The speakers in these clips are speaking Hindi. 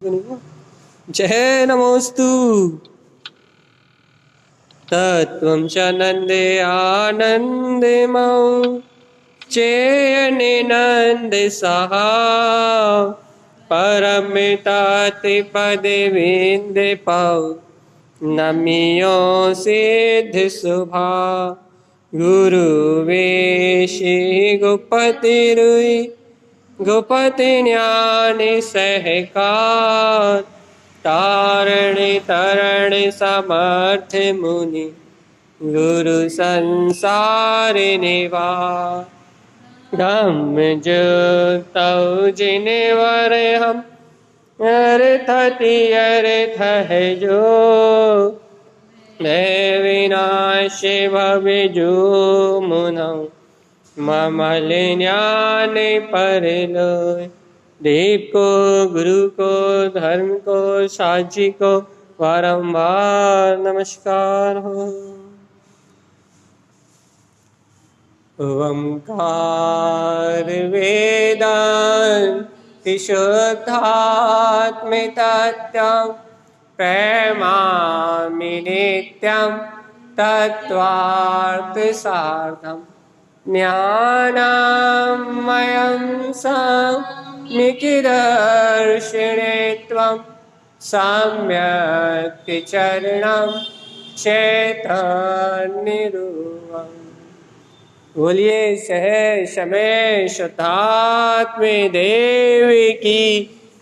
जय नमोस्तु। तत्त्वं च नन्दे आनन्दमौ चेयने नन्दे सहा परमितातिपदे विन्दे पौ नमियो सिद्ध शुभा गुरुवेशी गुपतिरुई गुपति ज्ञानी सहकार तारणी तरणि समर्थ मुनि गुरु संसार निवार धम्म जो तौ जिनेवर हम अर्थति अर्थ है जो मैं विनाश भव जो मुनौ ममल ज्ञान पर लोय देव को गुरु को धर्म को साक्षी को बारंबार नमस्कार हो। ओंकार वेदांति शुद्धात्म तत्त्वं प्रेमामि नित्यं तत्त्वार्थ साधम् ज्ञानमयं सम्यक्दर्शिने त्वं सम्यक् चरणं चैतन्यरूपम्। बोलिए सहर्ष में शुद्धात्म देव की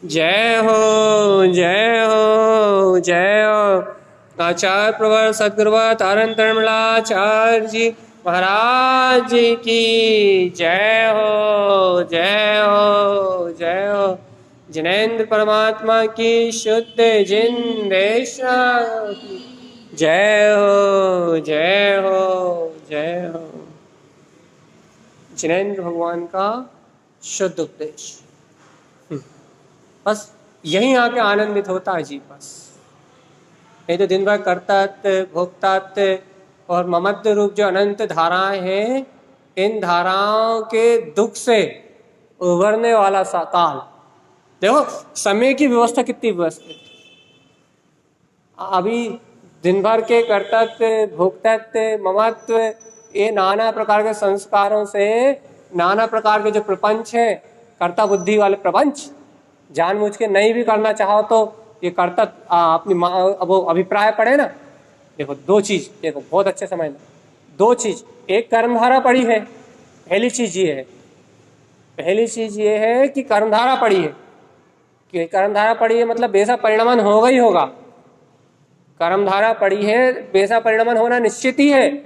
जय हो, जय हो, जय हो। आचार्य प्रवर सद्गुरुवर तारण तरणमलाचार्य जी महाराज जी की जय हो, जय हो, जय हो। जिनेन्द्र परमात्मा की शुद्ध जिंदेशा की जय हो, जय हो, जय हो। जिनेन्द्र भगवान का शुद्ध उपदेश, बस यहीं आके आनंदित होता है जी। बस नहीं तो दिन भर कर्तात भोक्तात और ममत्व रूप जो अनंत धाराएं हैं, इन धाराओं के दुख से उभरने वाला सा काल देखो। समय की व्यवस्था कितनी व्यवस्थित। अभी दिन भर के कर्तव्य भोक्तत्व ममत्व ये नाना प्रकार के संस्कारों से नाना प्रकार के जो प्रपंच है, कर्ता बुद्धि वाले प्रपंच, जानबूझ के नहीं भी करना चाहो तो ये कर्ता अपनी वो अभिप्राय पड़े ना। देखो दो चीज, देखो बहुत अच्छे समझना, दो चीज। एक कर्मधारा पड़ी है, पहली चीज ये है, पहली चीज ये है कि कर्मधारा पड़ी है। कि कर्मधारा पड़ी है मतलब बेसा परिणमन होगा ही होगा। कर्मधारा पड़ी है, बेसा परिणमन होना निश्चित ही है।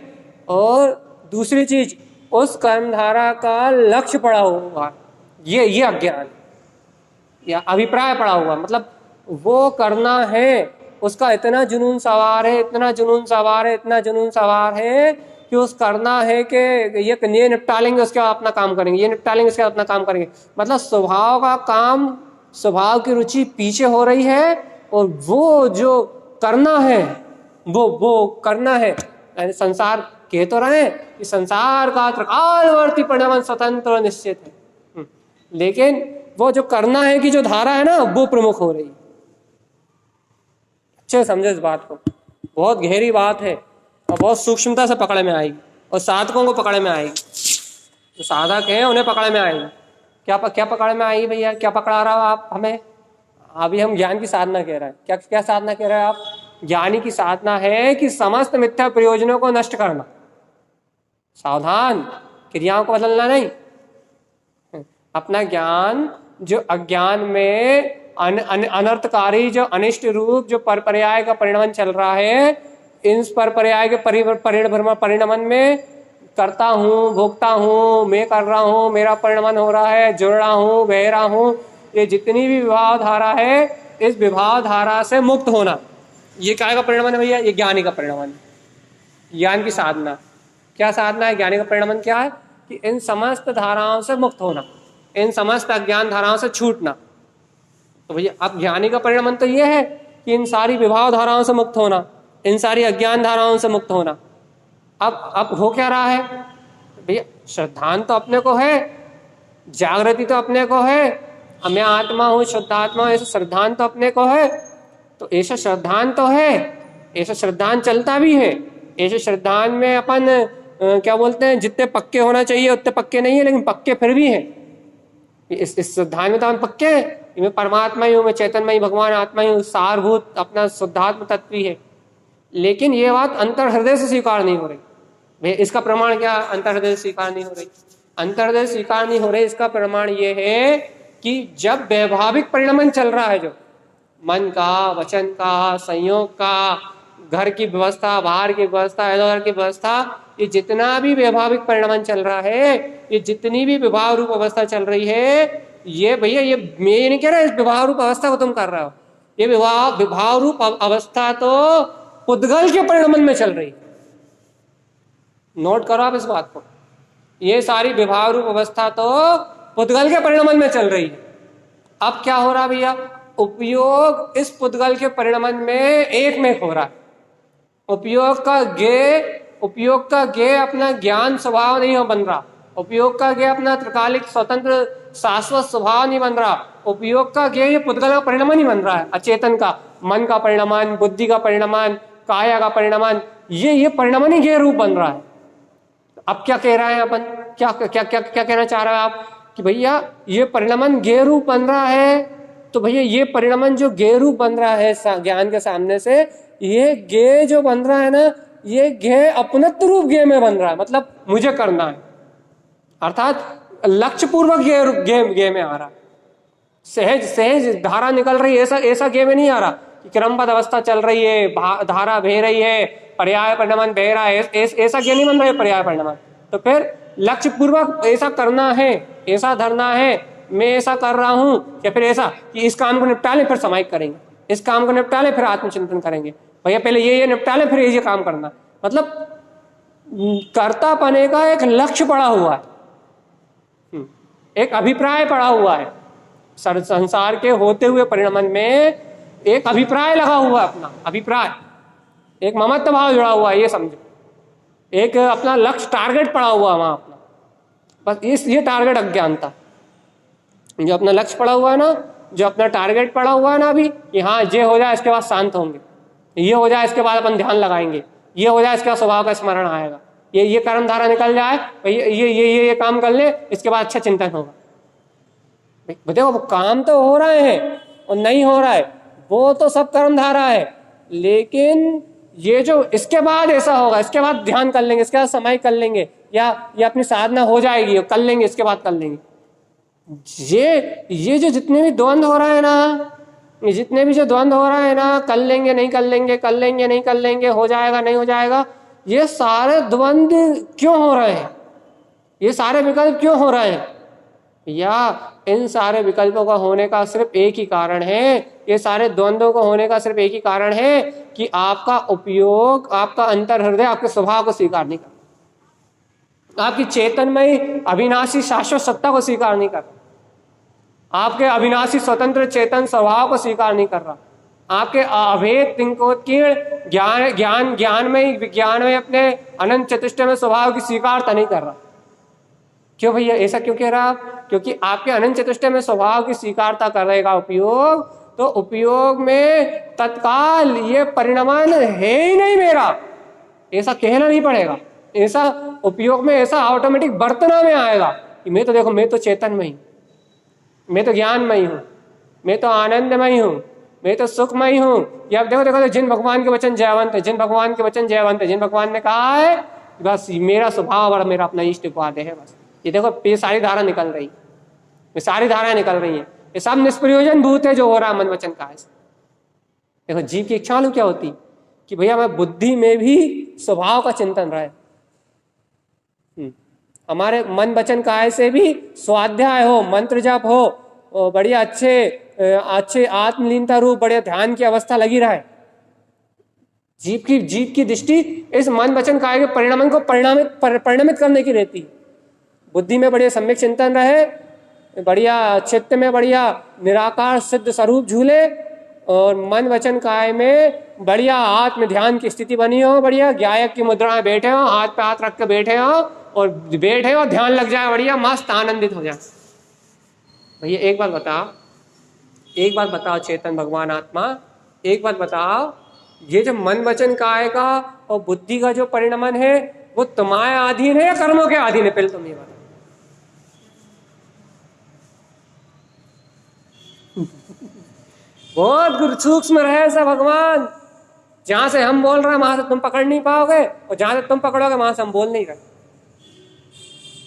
और दूसरी चीज, उस कर्मधारा का लक्ष्य पड़ा होगा, ये अज्ञान या अभिप्राय पड़ा हुआ, मतलब वो करना है, उसका इतना जुनून सवार है, इतना जुनून सवार है, इतना जुनून सवार है कि उस करना है कि ये निपटा लेंगे उसके बाद अपना काम करेंगे, ये निपटा लेंगे उसके बाद अपना काम करेंगे। मतलब स्वभाव का काम, स्वभाव की रुचि पीछे हो रही है और वो जो करना है वो करना है। यानी संसार कह तो रहे कि संसार का त्रिकालवर्ती परिणाम स्वतंत्र और निश्चित है, लेकिन वो जो करना है कि जो धारा है ना वो प्रमुख हो रही है। अच्छे समझे इस बात को, बहुत गहरी बात है और बहुत सूक्ष्मता से पकड़े में आएगी और साधकों को पकड़े में आएगी। जो साधक हैं उन्हें पकड़े में आएगी। क्या पकड़ में आएगी भैया? क्या पकड़ा रहा हो आप हमें? अभी हम ज्ञान की साधना कह रहे हैं। क्या साधना कह रहे हैं आप? ज्ञानी की साधना है कि समस्त मिथ्या प्रयोजनों को नष्ट करना, सावधान, क्रियाओं को बदलना नहीं। अपना ज्ञान जो अज्ञान में अनर्थकारी जो अनिष्ट रूप जो परपर्याय का परिणमन चल रहा है, इन परपर्याय के परिणमन में करता हूँ, भोगता हूँ, मैं कर रहा हूँ, मेरा परिणमन हो रहा है, जुड़ रहा हूँ, बह रहा हूँ, ये जितनी भी विभाव धारा है, इस विभाव धारा से मुक्त होना, ये क्या का परिणमन है भैया? ये ज्ञानी का परिणमन है। ज्ञान की साधना क्या साधना है? ज्ञानी का परिणमन क्या है? कि इन समस्त धाराओं से मुक्त होना, इन समस्त अज्ञान धाराओं से छूटना। तो भैया अब ज्ञानी का परिणमन तो ये है कि इन सारी विभाव धाराओं से मुक्त होना, इन सारी अज्ञान धाराओं से मुक्त होना। अब हो क्या रहा है भैया? श्रद्धान तो अपने को है, जागृति तो अपने को है, मैं आत्मा हूँ, शुद्धात्मा हूँ, ऐसा श्रद्धांत तो अपने को है। तो ऐसा श्रद्धांत तो है, ऐसा श्रद्धांत चलता भी है। ऐसे श्रद्धांत में अपन क्या बोलते हैं, जितने पक्के होना चाहिए उतने पक्के नहीं है, लेकिन पक्के फिर भी हैं। इस श्रद्धांत में तो हम पक्के हैं, मैं परमात्मा ही हूँ, मैं चैतन्य भगवान आत्मा ही हूँ, सारभूत अपना शुद्धात्म तत्व ही है। लेकिन ये बात अंतर हृदय से स्वीकार नहीं हो रही। इसका प्रमाण क्या अंतर हृदय से स्वीकार नहीं हो रही? अंतर हृदय से स्वीकार नहीं हो रही, इसका प्रमाण ये है कि जब वैभाविक परिणमन चल रहा है, जो मन का, वचन का, संयोग का, घर की व्यवस्था, बाहर की व्यवस्था, इधर की व्यवस्था, ये जितना भी वैभाविक परिणमन चल रहा है, ये जितनी भी विभाव रूप अवस्था चल रही है, ये भैया ये मैं ये नहीं कह रहा इस विभाव रूप अवस्था को तुम कर रहे हो, ये विभाव रूप अवस्था तो पुद्गल के परिणमन में चल रही। नोट करो आप इस बात को, ये सारी विभाव रूप अवस्था तो पुद्गल के परिणमन में चल रही है। अब क्या हो रहा भैया, उपयोग इस पुद्गल के परिणमन में एक में हो रहा है। उपयोग का गे अपना ज्ञान स्वभाव नहीं हो बन रहा, उपयोग का गे अपना त्रिकालिक स्वतंत्र शाश्वत स्वभाव नहीं बन रहा, उपयोग का गे ये पुद्गल का परिणमन ही बन रहा है। अचेतन का, मन का परिणमन, बुद्धि का परिणमन, काया का परिणमन, ये परिणमन ही गे रूप बन रहा है। अब क्या कह रहे हैं अपन, क्या क्या क्या क्या कहना चाह रहे हैं आप कि भैया ये परिणमन गे रूप बन रहा है, तो भैया ये परिणमन जो गे रूप बन रहा है ज्ञान के सामने से, ये गे जो बन रहा है ना, ये गे अपनत्व रूप गे में बन रहा है, मतलब मुझे करना है, अर्थात लक्ष्य पूर्वक गे में आ रहा है। सहज सहज धारा निकल रही है, ऐसा गे में नहीं आ रहा कि क्रमबद्ध अवस्था चल रही है, धारा बह रही है, पर्याय परिणमन बह रहा है, ऐसा गे नहीं बन रहा है पर्याय परिणमन। तो फिर लक्ष्य पूर्वक ऐसा करना है, ऐसा धरना है, मैं ऐसा कर रहा हूं, या फिर ऐसा कि इस काम को निपटा लें फिर समाहित करेंगे, इस काम को निपटा लें फिर आत्मचिंतन करेंगे, भैया पहले ये निपटा लें फिर ये काम करना। मतलब कर्ता पने का एक लक्ष्य पड़ा हुआ है, एक अभिप्राय पड़ा हुआ है, संसार के होते हुए परिणमन में एक अभिप्राय लगा हुआ है, अपना अभिप्राय, एक ममत्व भाव जुड़ा हुआ है, ये समझो, एक अपना लक्ष्य टारगेट पड़ा हुआ है वहां अपना। बस ये टारगेट अज्ञानता, जो अपना लक्ष्य पड़ा हुआ है ना, जो अपना टारगेट पड़ा हुआ है ना अभी, कि हाँ ये हो जाए इसके बाद शांत होंगे, ये हो जाए इसके बाद अपन ध्यान लगाएंगे, ये हो जाए इसके बाद स्वभाव का स्मरण आएगा, ये कर्म धारा निकल जाए, ये काम कर ले, इसके बाद अच्छा चिंतन होगा। देखो वो काम तो हो रहे हैं और नहीं हो रहा है, वो तो सब कर्म धारा है, लेकिन ये जो इसके बाद ऐसा होगा, इसके बाद ध्यान कर लेंगे, इसके बाद समय कर लेंगे, या ये अपनी साधना हो जाएगी कर लेंगे, इसके बाद कर लेंगे, ये जो जितने भी द्वंद्व हो रहा है ना, जितने भी जो द्वंद्व हो रहा है ना, कर लेंगे नहीं कर लेंगे, कर लेंगे नहीं कर लेंगे, हो जाएगा नहीं हो जाएगा, ये सारे द्वंद्व क्यों हो रहे हैं, ये सारे विकल्प क्यों हो रहे हैं? या इन सारे विकल्पों का होने का सिर्फ एक ही कारण है, ये सारे द्वंद्वों को होने का सिर्फ एक ही कारण है कि आपका उपयोग, आपका अंतर हृदय आपके स्वभाव को स्वीकार नहीं करता, आपकी चेतनमय अविनाशी शाश्वत सत्ता को स्वीकार नहीं कर रहा, आपके अविनाशी स्वतंत्र चेतन स्वभाव को स्वीकार नहीं कर रहा, आपके अभेद तिंकोत्कीर्ण ज्ञान में अपने अनंत चतुष्टय में स्वभाव की स्वीकारता नहीं कर रहा। क्यों भैया, ऐसा क्यों कह रहा आप? क्योंकि आपके अनंत चतुष्टय में स्वभाव की स्वीकारता करेगा उपयोग, तो उपयोग में तत्काल ये परिणमन है ही नहीं मेरा, ऐसा कहना नहीं पड़ेगा, ऐसा उपयोग में ऐसा ऑटोमेटिक बर्तना में आएगा कि मैं तो देखो, मैं तो चेतनमय हूं, मैं तो ज्ञानमय हूं, मैं तो आनंदमय हूं, मैं तो सुखमय हूं। ये आप देखो तो जिन भगवान के वचन जयवंत है, जिन भगवान के वचन जयवंत है, जिन भगवान ने कहा है बस मेरा स्वभाव और मेरा अपना इष्ट उपाध्य है, बस ये देखो ये सारी धारा निकल रही, ये सारी धाराएं निकल रही हैं, ये सब निष्प्रयोजन भूत है जो हो रहा है मन वचन काया से। देखो जीव की इच्छा क्या होती कि भैया मैं बुद्धि में भी स्वभाव का चिंतन रहे, हमारे मन वचन काया से भी स्वाध्याय हो, मंत्र जाप हो, बढ़िया अच्छे आत्मलीनता रूप बढ़िया ध्यान की अवस्था लगी रहे। जीव की दृष्टि इस मन वचन काया के परिणामन को परिणमित करने की रहती है। बुद्धि में बढ़िया सम्यक चिंतन रहे, बढ़िया चित्त में बढ़िया निराकार सिद्ध स्वरूप झूले, और मन वचन काय में बढ़िया आत्म ध्यान की स्थिति बनी हो, बढ़िया गायक की मुद्रा में बैठे हो, हाथ पे हाथ रख के बैठे हो और ध्यान लग जाए, बढ़िया मस्त आनंदित हो जाए। भैया एक बात बताओ चेतन भगवान आत्मा, एक बात बताओ, ये जो मन वचन काया का और बुद्धि का जो परिणमन है वो तुम्हारे अधीन है या कर्मों के अधीन है? पहले तुम ये बताओ। बहुत सूक्ष्म रहस्य भगवान, जहां से हम बोल रहे हैं वहां से तुम पकड़ नहीं पाओगे, और जहां से तुम पकड़ोगे वहां से हम बोल नहीं रहे।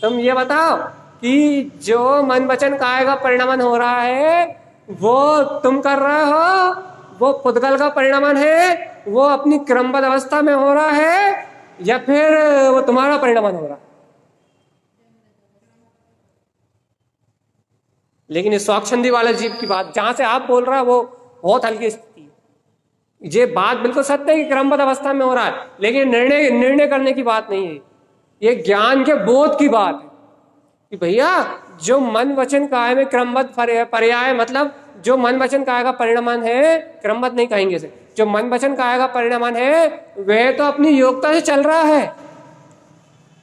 तुम ये बताओ कि जो मन वचन काया का परिणमन हो रहा है वो तुम कर रहे हो, वो पुद्गल का परिणमन है, वो अपनी क्रमबद्ध अवस्था में हो रहा है, या फिर वो तुम्हारा परिणमन हो रहा है? लेकिन इस स्वाक्षंदी वाले जीव की बात जहां से आप बोल रहे हो वो बहुत हल्की स्थिति है। ये बात बिल्कुल सत्य है कि क्रमबद्ध अवस्था में हो रहा है, लेकिन निर्णय करने की बात नहीं है, ये ज्ञान के बोध की बात है कि भैया जो मन वचन काया में क्रमबद्ध पर्याय, मतलब जो मन वचन काया का परिणमन है, क्रमबद्ध नहीं कहेंगे इसे, जो मन वचन काया का परिणमन है वह तो अपनी योग्यता से चल रहा है।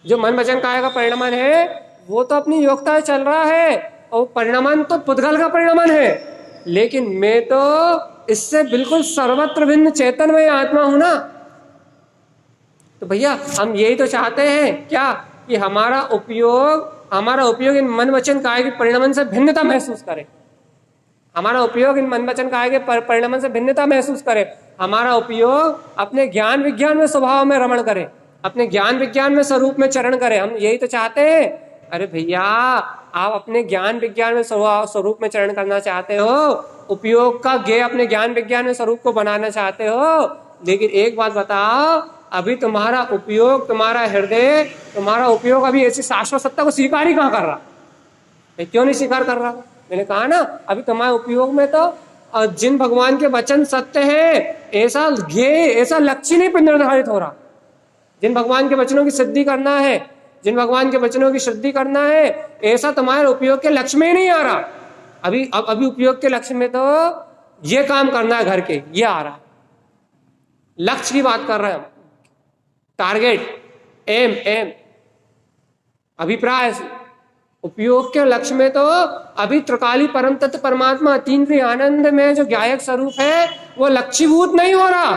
जो मन वचन काया का परिणमन है वो तो अपनी योग्यता से चल रहा है, और परिणमन तो पुद्गल का परिणमन है, लेकिन मैं तो इससे बिल्कुल सर्वत्र भिन्न चैतन्यमय आत्मा हूं ना। तो भैया हम यही तो चाहते हैं क्या, कि हमारा उपयोग इन मन वचन काया के परिणमन से भिन्नता महसूस करे, हमारा उपयोग इन मन वचन काया के परिणमन से भिन्नता महसूस करे, हमारा उपयोग अपने ज्ञान विज्ञान में स्वभाव में रमण करे, अपने ज्ञान विज्ञान में स्वरूप में चरण करे। हम यही तो चाहते हैं। अरे भैया आप अपने ज्ञान विज्ञान में स्वरूप में चरण करना चाहते हो, उपयोग का ज्ञेय अपने ज्ञान विज्ञान में स्वरूप को बनाना चाहते हो, लेकिन एक बात बताओ, अभी तुम्हारा उपयोग, तुम्हारा हृदय, तुम्हारा उपयोग अभी ऐसी शाश्वत सत्ता को स्वीकार ही कहाँ कर रहा? क्यों नहीं स्वीकार कर रहा? मैंने कहा ना, अभी तुम्हारे उपयोग में तो जिन भगवान के वचन सत्य है ऐसा ध्येय, ऐसा लक्ष्य नहीं निर्धारित हो रहा। जिन भगवान के वचनों की सिद्धि करना है, जिन भगवान के वचनों की शुद्धि करना है, ऐसा तुम्हारे उपयोग के लक्ष्य में ही नहीं आ रहा। अभी उपयोग के लक्ष्य में तो ये काम करना है घर के, ये आ रहा है। लक्ष्य की बात कर रहे हैं हम, टारगेट, एम, अभिप्राय। उपयोग के लक्ष्य में तो अभी त्रिकाली परम तत्व परमात्मा अतीन्द्रिय आनंद में जो ज्ञायक स्वरूप है वो लक्ष्यभूत नहीं हो रहा।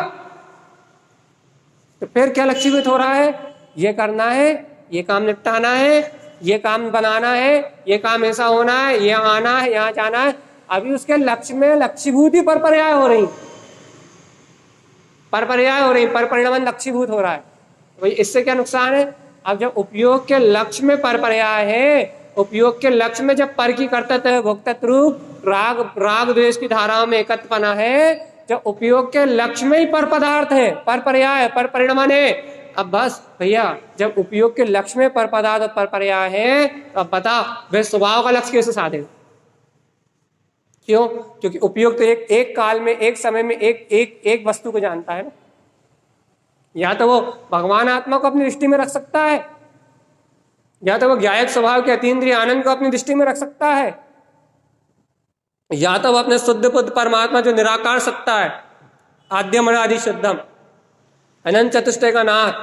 तो फिर क्या लक्ष्यभूत हो रहा है? ये करना है, ये काम निपटाना है, ये काम बनाना है, ये काम ऐसा होना है, ये आना है, यहाँ जाना है। अभी उसके लक्ष्य में लक्ष्यभूत ही परपर्याय हो रही, पर परिणमन लक्ष्यभूत हो रहा है। भाई इससे क्या नुकसान है? अब जब उपयोग के लक्ष्य में परपर्याय है, उपयोग के लक्ष्य में जब पर की कर्तव्य भोक्तृत्व रूप राग द्वेष की धाराओं में एकत्वपना है, जब उपयोग के लक्ष्य में ही पर पदार्थ है, पर पर्याय, पर परिणमन है। अब बस भैया जब उपयोग के लक्ष्य में पर पदार्थ और पर पर्याय है, तो अब बता वह स्वभाव का लक्ष्य कैसे साधे? क्यों? क्योंकि उपयोग तो एक काल में, एक समय में एक वस्तु को जानता है ना। या तो वो भगवान आत्मा को अपनी दृष्टि में रख सकता है, या तो वो ज्ञायक स्वभाव के अतीन्द्रिय आनंद को अपनी दृष्टि में रख सकता है, या तो वो अपने शुद्ध बुद्ध परमात्मा जो निराकार सत्ता है, आद्यम अनादि शुद्धम, अनंत चतुष्टय का नाथ,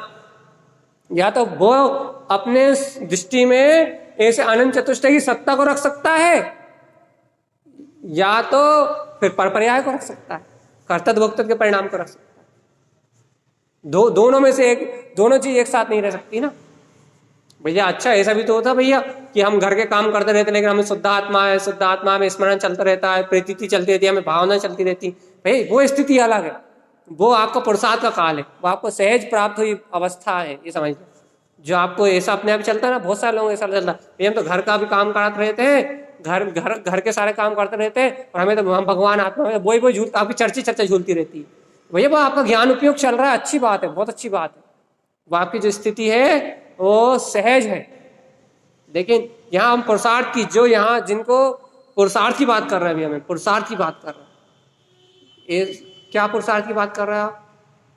या तो वो अपने दृष्टि में ऐसे अनंत चतुष्टय की सत्ता को रख सकता है, या तो फिर परपर्याय को रख सकता है, कर्तव्य भोक्तव्य के परिणाम को रख सकता है। दोनों में से एक, दोनों चीज एक साथ नहीं रह सकती ना भैया। अच्छा ऐसा भी तो होता भैया कि हम घर के काम करते रहते, लेकिन हमें शुद्ध आत्मा है, शुद्ध आत्मा में स्मरण चलता रहता है, प्रीति चलती रहती है, हमें भावना चलती रहती है। भाई वो स्थिति अलग है, वो आपका पुरुषार्थ का काल है, वो आपको सहज प्राप्त हुई अवस्था है, ये समझ लो। जो आपको ऐसा अपने आप चलता है ना, बहुत सारे लोग ऐसा चलता है, हम तो घर का भी काम करते रहते हैं, घर के सारे काम करते रहते हैं, और हमें तो हम भगवान आत्मा में वही झूलता, आपकी चर्चा झूलती रहती है। भैया वो आपका ज्ञान उपयोग चल रहा है, अच्छी बात है, बहुत अच्छी बात है, वो आपकी जो स्थिति है वो सहज है। लेकिन यहाँ हम पुरुषार्थ की, जो यहाँ जिनको पुरुषार्थ की बात कर रहे हैं, अभी हमें पुरुषार्थ की बात कर रहे हैं। क्या पुरुषार्थ की बात कर रहे हो आप?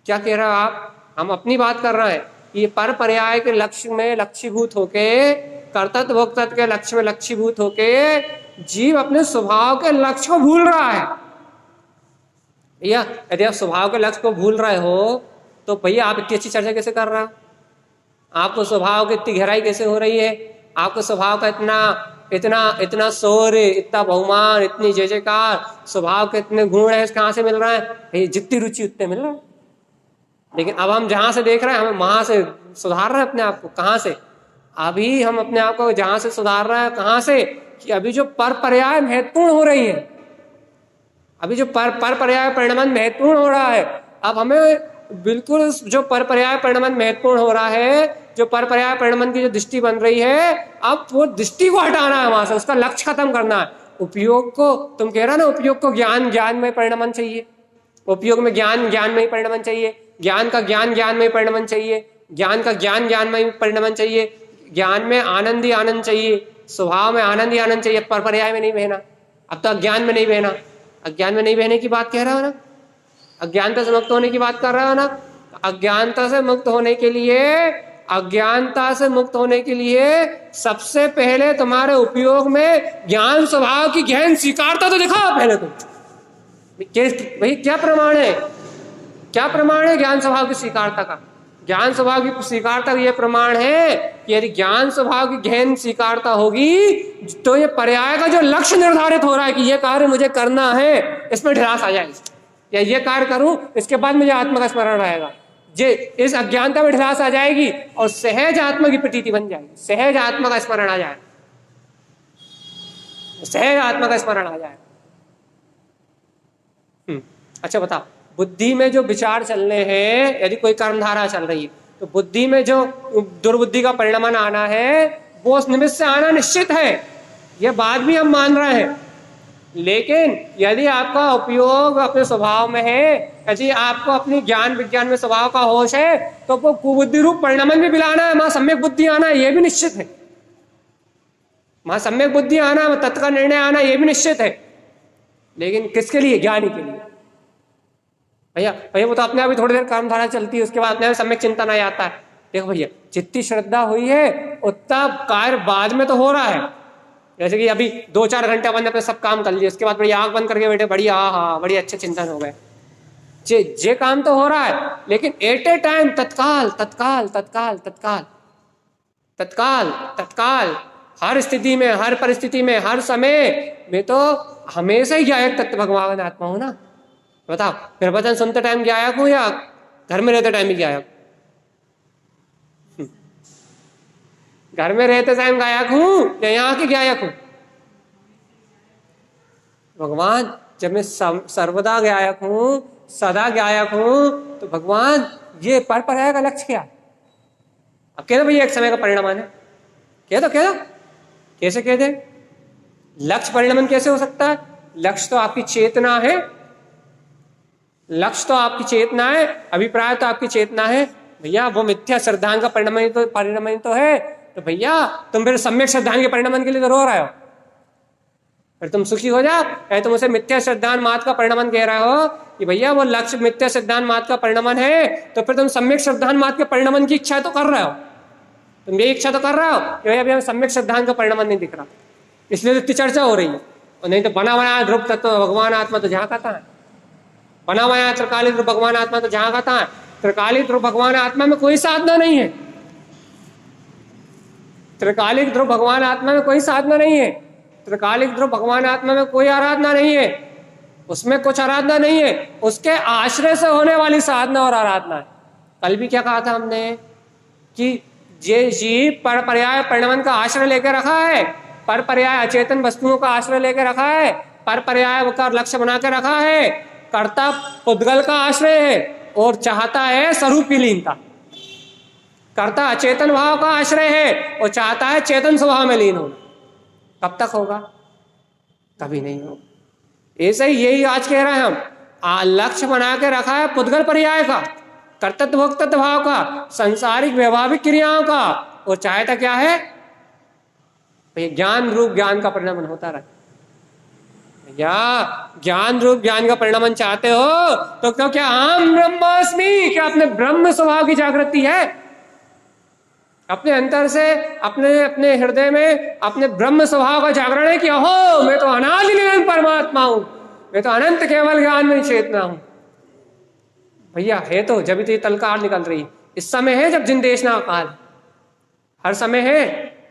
क्या कह रहे हो आप? हम अपनी बात कर रहे हैं कि ये पर पर्याय के लक्ष्य में लक्ष्यभूत होके, कर्तव्य भोक्तव्य के लक्ष्य में लक्ष्यभूत होके जीव अपने स्वभाव के लक्ष्य को भूल रहा है। भैया यदि आप स्वभाव के लक्ष्य को भूल रहे हो तो भैया आप इतनी अच्छी चर्चा कैसे कर रहे हो? आपको स्वभाव की इतनी गहराई कैसे हो रही है? आपको स्वभाव का इतना इतना इतना शौर्य, इतना बहुमान, इतनी जय जयकार, स्वभाव के इतने गुण है, कहाँ से मिल रहा है? जितनी रुचि उतने मिल रहा है। लेकिन अब हम जहां से देख रहे हैं, हम वहां से सुधार रहे हैं अपने आप को। कहाँ से? अभी हम अपने आप को जहां से सुधार रहे हैं, कहाँ से? कि अभी जो पर पर्याय महत्वपूर्ण हो रही है, अभी जो पर पर्याय परिणमन महत्वपूर्ण हो रहा है, अब हमें बिल्कुल जो पर पर्याय परिणमन महत्वपूर्ण हो रहा है, जो पर पर्याय परिणमन की जो दृष्टि बन रही है, अब वो दृष्टि को हटाना है वहां से, उसका लक्ष्य खत्म करना है। उपयोग को तुम कह रहा ना, उपयोग को ज्ञान में परिणमन चाहिए, उपयोग में ज्ञान में ही परिणमन चाहिए, ज्ञान का ज्ञान में ही परिणमन चाहिए, ज्ञान का ज्ञान में ही परिणमन चाहिए, ज्ञान में आनंद ही आनंद चाहिए, स्वभाव में आनंद ही आनंद चाहिए, पर पर्याय में नहीं बहना। अब तो अज्ञान में नहीं बहना, अज्ञान में नहीं बहने की बात कह रहा हो ना, अज्ञानता से मुक्त होने की बात कर रहा हो ना। अज्ञानता से मुक्त होने के लिए, अज्ञानता से मुक्त होने के लिए सबसे पहले तुम्हारे उपयोग में ज्ञान स्वभाव की गहन स्वीकारता तो दिखाओ पहले तुम। भाई क्या प्रमाण है, क्या प्रमाण है ज्ञान स्वभाव की स्वीकारता का? ज्ञान स्वभाव की स्वीकारता का यह प्रमाण है कि यदि ज्ञान स्वभाव की गहन स्वीकारता होगी तो ये पर्याय का जो लक्ष्य निर्धारित हो रहा है कि ये कार्य मुझे करना है, इसमें ढिलास आ जाएगी, या ये कार्य करूं इसके बाद मुझे आत्मा का स्मरण रहेगा, जे इस अज्ञानता में ढिलास आ जाएगी और सहज आत्मा की प्रतीति बन जाएगी, सहज आत्मा का स्मरण आ जाएगा, सहज आत्मा का स्मरण आ जाएगा। अच्छा बताओ, बुद्धि में जो विचार चलने हैं, यदि कोई कर्मधारा चल रही है तो बुद्धि में जो दुर्बुद्धि का परिणमन आना है वो उस निमित्त से आना निश्चित है, यह बात भी हम मान रहे हैं। लेकिन यदि आपका उपयोग अपने स्वभाव में है, यदि आपको अपनी ज्ञान विज्ञान में स्वभाव का होश है, तो वो कुबुद्धि रूप परिणमन भी मिलाना है, वहां सम्यक बुद्धि आना है, यह भी निश्चित है। वहां सम्यक बुद्धि आना, तत्काल निर्णय आना, यह भी निश्चित है। लेकिन किसके लिए? ज्ञानी के लिए। भैया वो तो अपने आप ही थोड़ी देर कर्मधारा चलती है, उसके बाद अपने आप सम्यक चिंतन आ जाता है। देखो भैया, जितनी श्रद्धा हुई है उतना कार्य बाद में तो हो रहा है। जैसे कि अभी 2-4 घंटे अपन ने अपने सब काम कर लिए, उसके बाद बड़ी आंख बंद करके बैठे, बढ़िया हाँ बड़ी अच्छे चिंतन हो गए, जे काम तो हो रहा है। लेकिन एट ए टाइम तत्काल तत्काल तत्काल तत्काल तत्काल तत्काल हर स्थिति में, हर परिस्थिति में, हर समय में तो हमेशा ही ज्ञायक तत्व भगवान आत्मा हो ना। बताओ, फिर वचन सुनते टाइम ज्ञायक हूं या घर में रहते टाइम ही ज्ञायक? घर में रहते टाइम गायक हूं या यहाँ के गायक हूं? भगवान, जब मैं सर्वदा गायक हूं, सदा गायक हूं, तो भगवान ये पर पर्याय का लक्ष्य क्या? अब कह दो भैया एक समय का परिणमन है, कह दो कैसे कह दे? लक्ष्य परिणमन कैसे हो सकता है? लक्ष्य तो आपकी चेतना है, लक्ष्य तो आपकी चेतना है, अभिप्राय तो आपकी चेतना है। भैया वो मिथ्या श्रद्धांग का परिणमन तो है, तो भैया तुम फिर सम्यक श्रद्धांग के परिणमन के लिए तो रो रहे हो, फिर तुम सुखी हो जाओ। या तुम उसे मिथ्या श्रद्धान मात का परिणमन कह रहे हो कि भैया वो लक्ष्य मिथ्या श्रद्धान मात का परिणमन है, तो फिर तुम सम्यक श्रद्धान मात के परिणमन की इच्छा तो कर रहे हो, तुम ये इच्छा तो कर रहे हो कि भैया अभी हम सम्यक श्रद्धान का परिणमन नहीं दिख रहा, इसलिए तो इतनी चर्चा हो रही है। और नहीं तो बना बनाया ध्रुव तत्व भगवान आत्मा तो जहाँ कहता है, बना बनाया त्रिकालिक ध्रुव भगवान आत्मा तो जहाँ कहता है। त्रिकालिक ध्रुव भगवान आत्मा में कोई साधना नहीं है, त्रिकालिक ध्रुव भगवान आत्मा में कोई साधना नहीं है, त्रिकालिक ध्रुव भगवान आत्मा में कोई आराधना नहीं है, उसमें कुछ आराधना नहीं है, उसके आश्रय से होने वाली साधना और आराधना है। कल भी क्या कहा था हमने कि ये जीव पर पर्याय परिणमन का आश्रय लेकर रखा है, पर पर्याय अचेतन वस्तुओं का आश्रय लेकर रखा है, पर पर्याय का लक्ष्य बना के रखा है, कर्ता पुद्गल का आश्रय है और चाहता है स्वरूप की लीनता। कर्ता अचेतन भाव का आश्रय है और चाहता है चेतन स्वभाव में लीन होना। कब तक होगा? कभी नहीं होगा। ऐसे ही यही आज कह रहे हैं हम, लक्ष्य बना के रखा है पुद्गल पर्याय का, कर्तृत्व भोक्तृत्व भाव का, सांसारिक व्यवहारिक क्रियाओं का, और चाहता क्या है? ज्ञान रूप ज्ञान का परिणमन होता रहे। या ज्ञान रूप ज्ञान का परिणमन चाहते हो तो क्यों, क्या अहम ब्रह्मास्मि, क्या अपने ब्रह्म स्वभाव की जागृति है? अपने अंतर से, अपने हृदय में अपने ब्रह्म स्वभाव का जागरण है कि अहो मैं तो अनादि निरंतर परमात्मा हूं, मैं तो अनंत केवल ज्ञान में चेतना हूं। भैया है तो, जब तो ये तलकार निकल रही है। इस समय है जब जिन देश ना काल, हर समय है,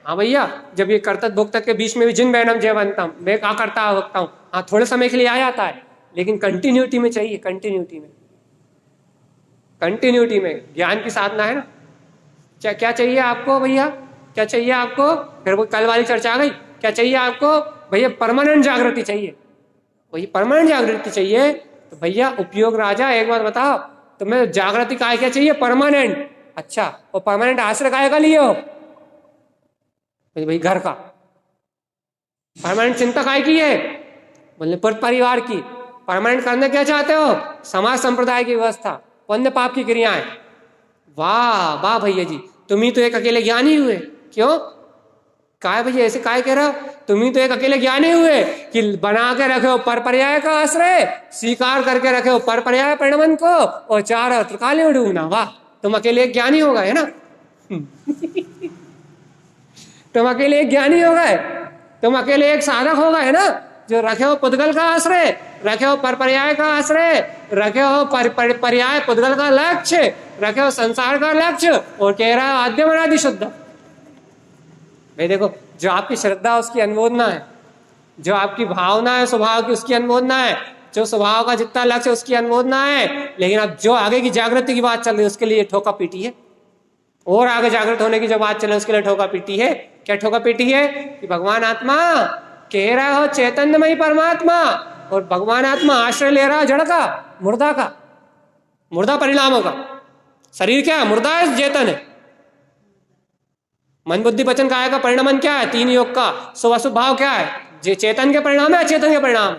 हाँ भैया, जब ये कर्तव्य भोक्तव्य के बीच में भी जिन बहनम जयवंतम, मैं क्या करता होता हूँ, हाँ थोड़े समय के लिए आ जाता है, लेकिन कंटिन्यूटी में चाहिए, कंटिन्यूटी में, कंटिन्यूटी में ज्ञान की साधना है ना। क्या चाहिए आपको भैया, क्या चाहिए आपको, फिर वो कल वाली चर्चा आ गई, क्या चाहिए आपको भैया, परमानेंट जागृति चाहिए। वही परमानेंट जागृति चाहिए तो भैया उपयोग राजा एक बात बताओ, तुम्हें जागृति काय क्या चाहिए, परमानेंट। अच्छा, वो परमानेंट आश्रय काय का लिए हो भाई, घर का। परमानेंट चिंता काय की है, बोले पर परिवार की। परमानेंट करना क्या चाहते हो, समाज संप्रदाय की व्यवस्था, पुण्य पाप की क्रियाएं। वाह वाह भैया जी, तुम ही तो एक अकेले ज्ञानी हुए। क्यों, काय भैया ऐसे काय कह रहे हो, तुम ही तो एक अकेले ज्ञानी हुए कि बना के रखे हो पर पर्याय का आश्रय, स्वीकार करके रखे हो पर पर्याय परिणमन को, और चार त्रिकाल में डूबना। वाह, तुम अकेले एक ज्ञानी हो गए, है ना। तुम अकेले एक ज्ञानी हो गए, तुम अकेले एक साधक हो गए, है ना, जो रखे हो पुद्गल का आश्रय, रखे हो पर पर्याय का आश्रय, रखे हो पर्याय पुद्गल का लक्ष्य, रखे हो संसार का लक्ष्य, और कह रहा है आद्य मनादि शुद्ध। भाई देखो, जो आपकी श्रद्धा उसकी अनुमोदना है, जो आपकी भावना है स्वभाव की उसकी अनुमोदना है, जो स्वभाव का जितना लक्ष्य उसकी अनुमोदना है, लेकिन अब जो आगे की जागृति की बात चल रही है उसके लिए ठोका पीटी है, और आगे जागृत होने की जो बात चले उसके लिए ठोका पीटी है। क्या ठोका पीटी है कि भगवान आत्मा कह रहा हो चैतन्यमयी परमात्मा, और भगवान आत्मा आश्रय ले रहा है जड़ का, मुर्दा का, मुर्दा परिणामों का। शरीर क्या है, मुर्दा है, चेतन है। मन बुद्धि वचन काया का परिणामन क्या है, तीन योग का शुभ भाव क्या है, जे चेतन के परिणाम है, अचेतन के परिणाम।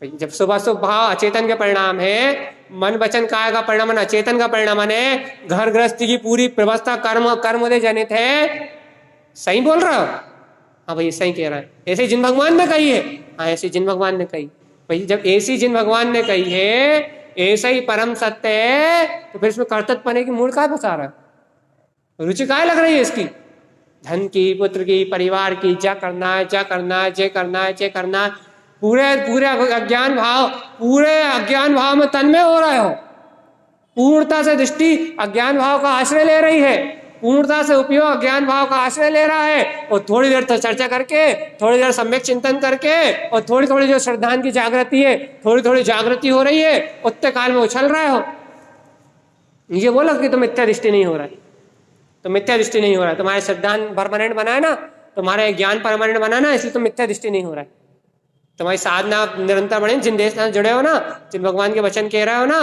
जब शुभ भाव अचेतन के परिणाम है, मन वचन काय का परिणाम अचेतन का परिणाम है, घर गृहस्थी की पूरी व्यवस्था कर्म दे जनित है। सही बोल रहा हो, हाँ भाई सही कह रहा है। ऐसे जिन भगवान ने कही है, हाँ ऐसे जिन भगवान ने कही भाई, जब ऐसी जिन भगवान ने कही है ऐसा ही परम सत्य है, तो फिर इसमें कर्तव्य पने की मूल काय फंसा रहा है, रुचि काय लग रही है इसकी, धन की, पुत्र की, परिवार की, क्या करना है, क्या करना है, जे करना है, जे करना है, पूरे पूरे अज्ञान भाव, पूरे अज्ञान भाव में तन्मय हो रहे हो। पूर्णता से दृष्टि अज्ञान भाव का आश्रय ले रही है, पूर्णता से उपयोग अज्ञान भाव का आश्रय ले रहा है, और थोड़ी देर तक चर्चा करके, थोड़ी देर सम्यक चिंतन करके, और थोड़ी थोड़ी जो श्रद्धान की जागृति है, थोड़ी थोड़ी जागृति हो रही है, उतने काल में उछल रहे हो। ये बोला कि तुम मिथ्या दृष्टि नहीं हो रहा है, तो मिथ्या दृष्टि नहीं हो रहा है, तुम्हारे श्रद्धान परमानेंट बना है ना, तुम्हारा ज्ञान परमानेंट बना ना, इसलिए तुम मिथ्या दृष्टि नहीं हो रहा है। तुम्हारी साधना निरंतर बढ़े, जिन देश से जुड़े हो ना, जिन भगवान के वचन कह रहे हो ना,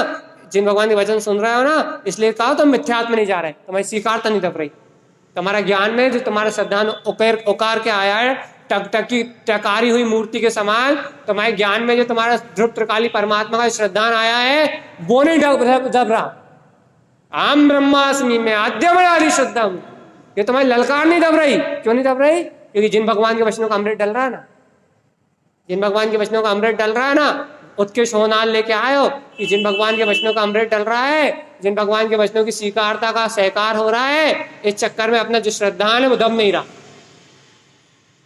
जिन भगवान के वचन सुन रहे हो ना, इसलिए कहा तुम मिथ्यात्म नहीं जा रहे, तुम्हारी स्वीकारता नहीं दब रही। तुम्हारा ज्ञान में जो तुम्हारा श्रद्धान उकार के आया है, टकारी हुई मूर्ति के समान, तुम्हारे ज्ञान में जो तुम्हारा ध्रुव त्रिकाली परमात्मा का श्रद्धान आया है, वो नहीं दब रहा। आम ब्रह्मास्मि में आद्यम आदि शुद्धम, ये तुम्हारी ललकार नहीं दब रही। क्यों नहीं दब रही, क्योंकि जिन भगवान के वचनों का अमृत डल रहा है ना, जिन भगवान के वचनों का अमृत डल रहा है ना, उत्कृष्ट होनाल लेके आए हो कि जिन भगवान के वचनों का अमृत डल रहा है, जिन भगवान के वचनों की स्वीकारता का सहकार हो रहा है, इस चक्कर में अपना जो श्रद्धान है वो दब नहीं रहा।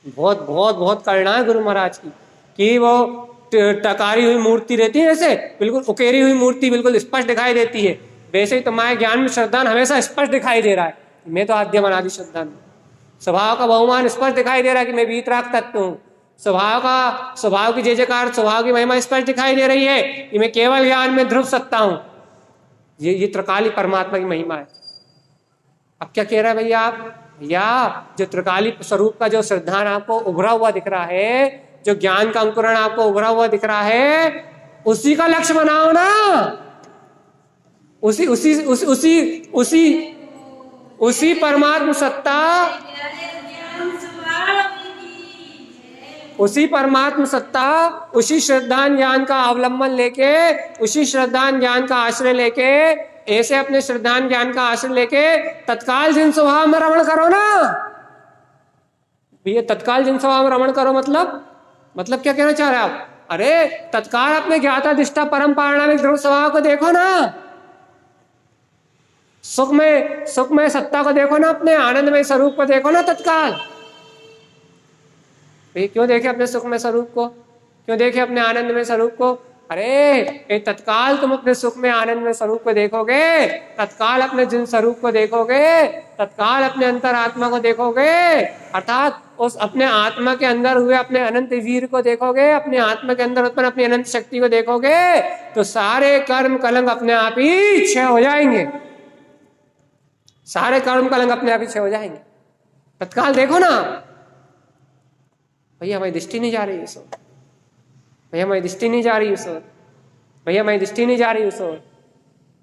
बहुत बहुत बहुत करना है गुरु महाराज की, कि वो टकारी हुई मूर्ति रहती है, ऐसे बिल्कुल उकेरी हुई मूर्ति बिल्कुल स्पष्ट दिखाई देती है, वैसे ही तुम्हारे ज्ञान में श्रद्धान हमेशा स्पष्ट दिखाई दे रहा है। मैं तो आद्यम अनादि श्रद्धान, स्वभाव का बहुमान स्पष्ट दिखाई दे रहा है कि मैं वीतराग तत्व हूँ, स्वभाव की जय जयकार, स्वभाव की महिमा स्पष्ट दिखाई दे रही है कि मैं केवल ज्ञान में ध्रुव सत्ता हूं। ये त्रिकाली परमात्मा की महिमा है। अब क्या कह रहा है भैया आप, भैया जो त्रिकाली स्वरूप का जो श्रद्धान आपको उभरा हुआ दिख रहा है, जो ज्ञान का अंकुरण आपको उभरा हुआ दिख रहा है, उसी का लक्ष्य बनाओ ना, उसी उसी उसी उसी उसी उसी परमात्म सत्ता, उसी परमात्म सत्ता, उसी श्रद्धान ज्ञान का अवलंबन लेके, उसी श्रद्धान ज्ञान का आश्रय लेके, ऐसे अपने श्रद्धान ज्ञान का आश्रय लेके तत्काल जिन स्वभाव में रमण करो ना। ये तत्काल जिन स्वभाव में रमण करो मतलब क्या कहना चाह रहे हैं आप? अरे तत्काल अपने ज्ञाता दिष्टा परम पारणामिक ध्रुव स्वभाव को देखो ना, सुख में सत्ता को देखो ना, अपने आनंदमय स्वरूप को देखो ना तत्काल। क्यों देखे अपने सुख में स्वरूप को, क्यों देखे अपने आनंद में स्वरूप को? अरे ये तत्काल तुम अपने सुख में आनंद में स्वरूप को देखोगे, तत्काल अपने जिन स्वरूप को देखोगे, तत्काल अपने अंतर आत्मा को देखोगे, अर्थात उस अपने आत्मा के अंदर हुए अपने अनंत वीर को देखोगे, अपने आत्मा के अंदर उत्पन्न अपनी अनंत शक्ति को देखोगे, तो सारे कर्म कलंक अपने आप ही क्षय हो जाएंगे। सारे कर्म कलंक अपने आप ही क्षय हो जाएंगे। तत्काल देखो ना। भैया हमारी दृष्टि नहीं जा रही उस ओर, भैया हमारी दृष्टि नहीं जा रही उस ओर, भैया हमारी दृष्टि नहीं जा रही उस ओर।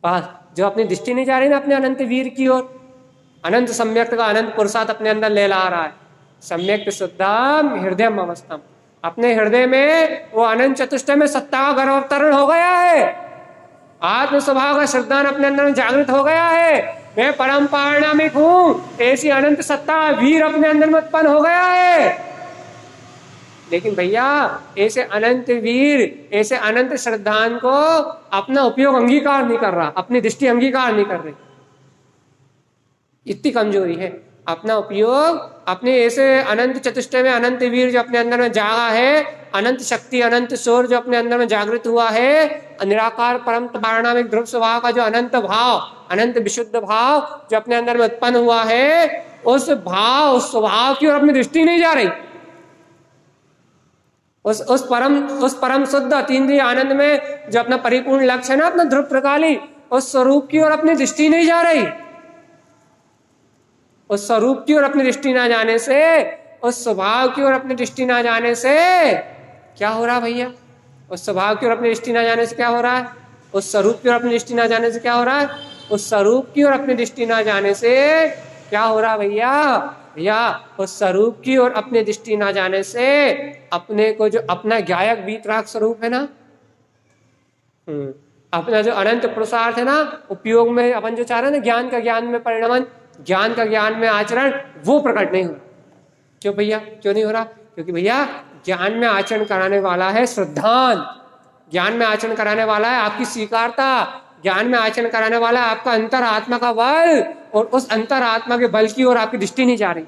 बस जो अपनी दृष्टि नहीं जा रही ना अपने अनंत वीर की ओर, अनंत सम्यक्त का अनंत पुरुषार्थ अपने अंदर ले ला रहा है। सम्यक्त शुद्धम हृदयम अवस्थम, अपने हृदय में वो अनंत चतुष्टय में सत्ता का गर्भावतरण हो गया है। आत्म स्वभाव का श्रद्धान अपने अंदर में जागृत हो गया है। मैं परम पारणामिक हूं, ऐसी अनंत सत्ता वीर अपने अंदर में उत्पन्न हो गया है। लेकिन भैया ऐसे अनंत वीर, ऐसे अनंत श्रद्धान को अपना उपयोग अंगीकार नहीं कर रहा, अपनी दृष्टि अंगीकार नहीं कर रही। इतनी कमजोरी है। अपना उपयोग अपने ऐसे अनंत चतुष्टय में अनंत वीर जो अपने अंदर में जागा है, अनंत शक्ति अनंत शोर जो अपने अंदर में जागृत हुआ है, निराकार परम पारणामिक ध्रुव स्वभाव का जो अनंत भाव, अनंत विशुद्ध भाव जो अपने अंदर में उत्पन्न हुआ है, उस भाव उस स्वभाव की ओर अपनी दृष्टि नहीं जा रही। उस परम शुद्ध अतीन्द्रिय आनंद में जो अपना परिपूर्ण लक्ष्य है ना, अपना ध्रुव प्रकाली, उस स्वरूप की ओर अपनी दृष्टि नहीं जा रही। उस स्वरूप की ओर अपनी दृष्टि ना जाने से, उस स्वभाव की ओर अपनी दृष्टि ना जाने से क्या हो रहा है भैया? उस स्वभाव की ओर अपनी दृष्टि ना जाने से क्या हो रहा है? उस स्वरूप की ओर अपनी दृष्टि ना जाने से क्या हो रहा है? उस स्वरूप की ओर अपनी दृष्टि ना जाने से क्या हो रहा भैया? भैया उस स्वरूप की ओर अपनी दृष्टि ना जाने से अपने को जो अपना ज्ञायक वीतराग स्वरूप है ना, अपना जो अनंत पुरुषार्थ है ना, उपयोग में अपन जो चाह रहे हैं ना, ज्ञान का ज्ञान में परिणमन, ज्ञान का ज्ञान में आचरण, वो प्रकट नहीं हो रहा। क्यों भैया? क्यों नहीं हो रहा? क्योंकि भैया ज्ञान में आचरण कराने वाला है श्रद्धान, ज्ञान में आचरण कराने वाला है आपकी स्वीकारता, ज्ञान में आचरण कराने वाला है आपका अंतर आत्मा का बल, और उस अंतर आत्मा के बल की ओर आपकी दृष्टि नहीं जा रही।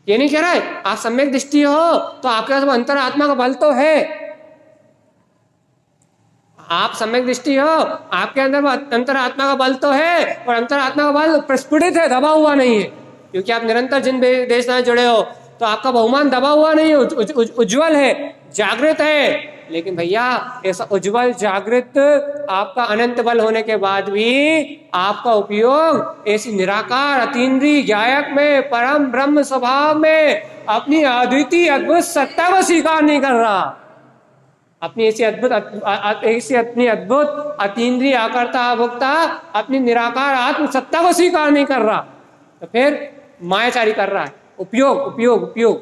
ये नहीं कह रहा है आप सम्यक दृष्टि हो तो आपके पास अंतर आत्मा का बल तो है, आप सम्यक दृष्टि हो, आपके अंदर अंतर आत्मा का बल तो है, और अंतर आत्मा का बल प्रस्फुटित है, दबा हुआ नहीं है। क्योंकि आप निरंतर जिन देश में जुड़े हो तो आपका बहुमान दबा हुआ नहीं है, उज्ज्वल है, जागृत है। लेकिन भैया ऐसा उज्ज्वल जागृत आपका अनंत बल होने के बाद भी आपका उपयोग ऐसी निराकार अतीन्द्रिय ज्ञायक में परम ब्रह्म स्वभाव में अपनी अद्वितीय अद्भुत सत्ता को स्वीकार नहीं कर रहा, अपनी ऐसी अद्भुत अतीन्द्रिय आकर्ता भोक्ता अपनी निराकार आत्म सत्ता को स्वीकार नहीं कर रहा, तो फिर मायाचारी कर रहा है। उपयोग उपयोग उपयोग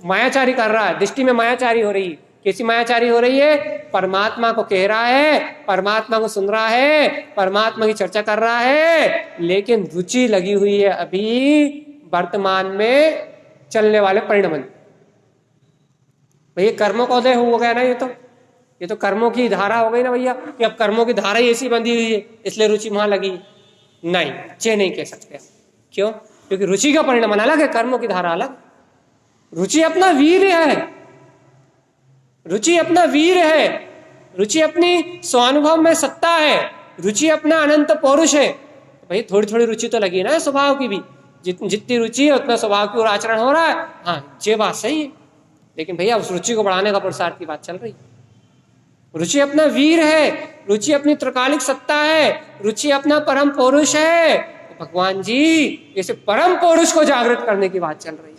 मायाचारी कर रहा है, दृष्टि में मायाचारी हो रही है। कैसी मायाचारी हो रही है? परमात्मा को कह रहा है, परमात्मा को सुन रहा है, परमात्मा की चर्चा कर रहा है, लेकिन रुचि लगी हुई है अभी वर्तमान में चलने वाले परिणमन। भैया कर्मों का उदय हो गया ना, ये तो कर्मों की धारा हो गई ना भैया, कि अब कर्मों की धारा ही ऐसी बंधी हुई है इसलिए रुचि वहां लगी। नहीं, ये नहीं कह सकते। क्यों? क्योंकि रुचि का परिणमन अलग है, कर्मों की धारा अलग। रुचि अपना वीर है, रुचि अपना वीर है, रुचि अपनी स्वानुभव में सत्ता है, रुचि अपना अनंत पौरुष है। भाई थोड़ी थोड़ी रुचि तो लगी ना स्वभाव की भी, जितनी रुचि है उतना स्वभाव की ओर आचरण हो रहा है। हाँ ये बात सही है, लेकिन भैया उस रुचि को बढ़ाने का पुरुषार्थ की बात चल रही। रुचि अपना वीर है, रुचि अपनी त्रिकालिक सत्ता है, रुचि अपना परम पौरुष है। तो भगवान जी ऐसे परम पौरुष को जागृत करने की बात चल रही है,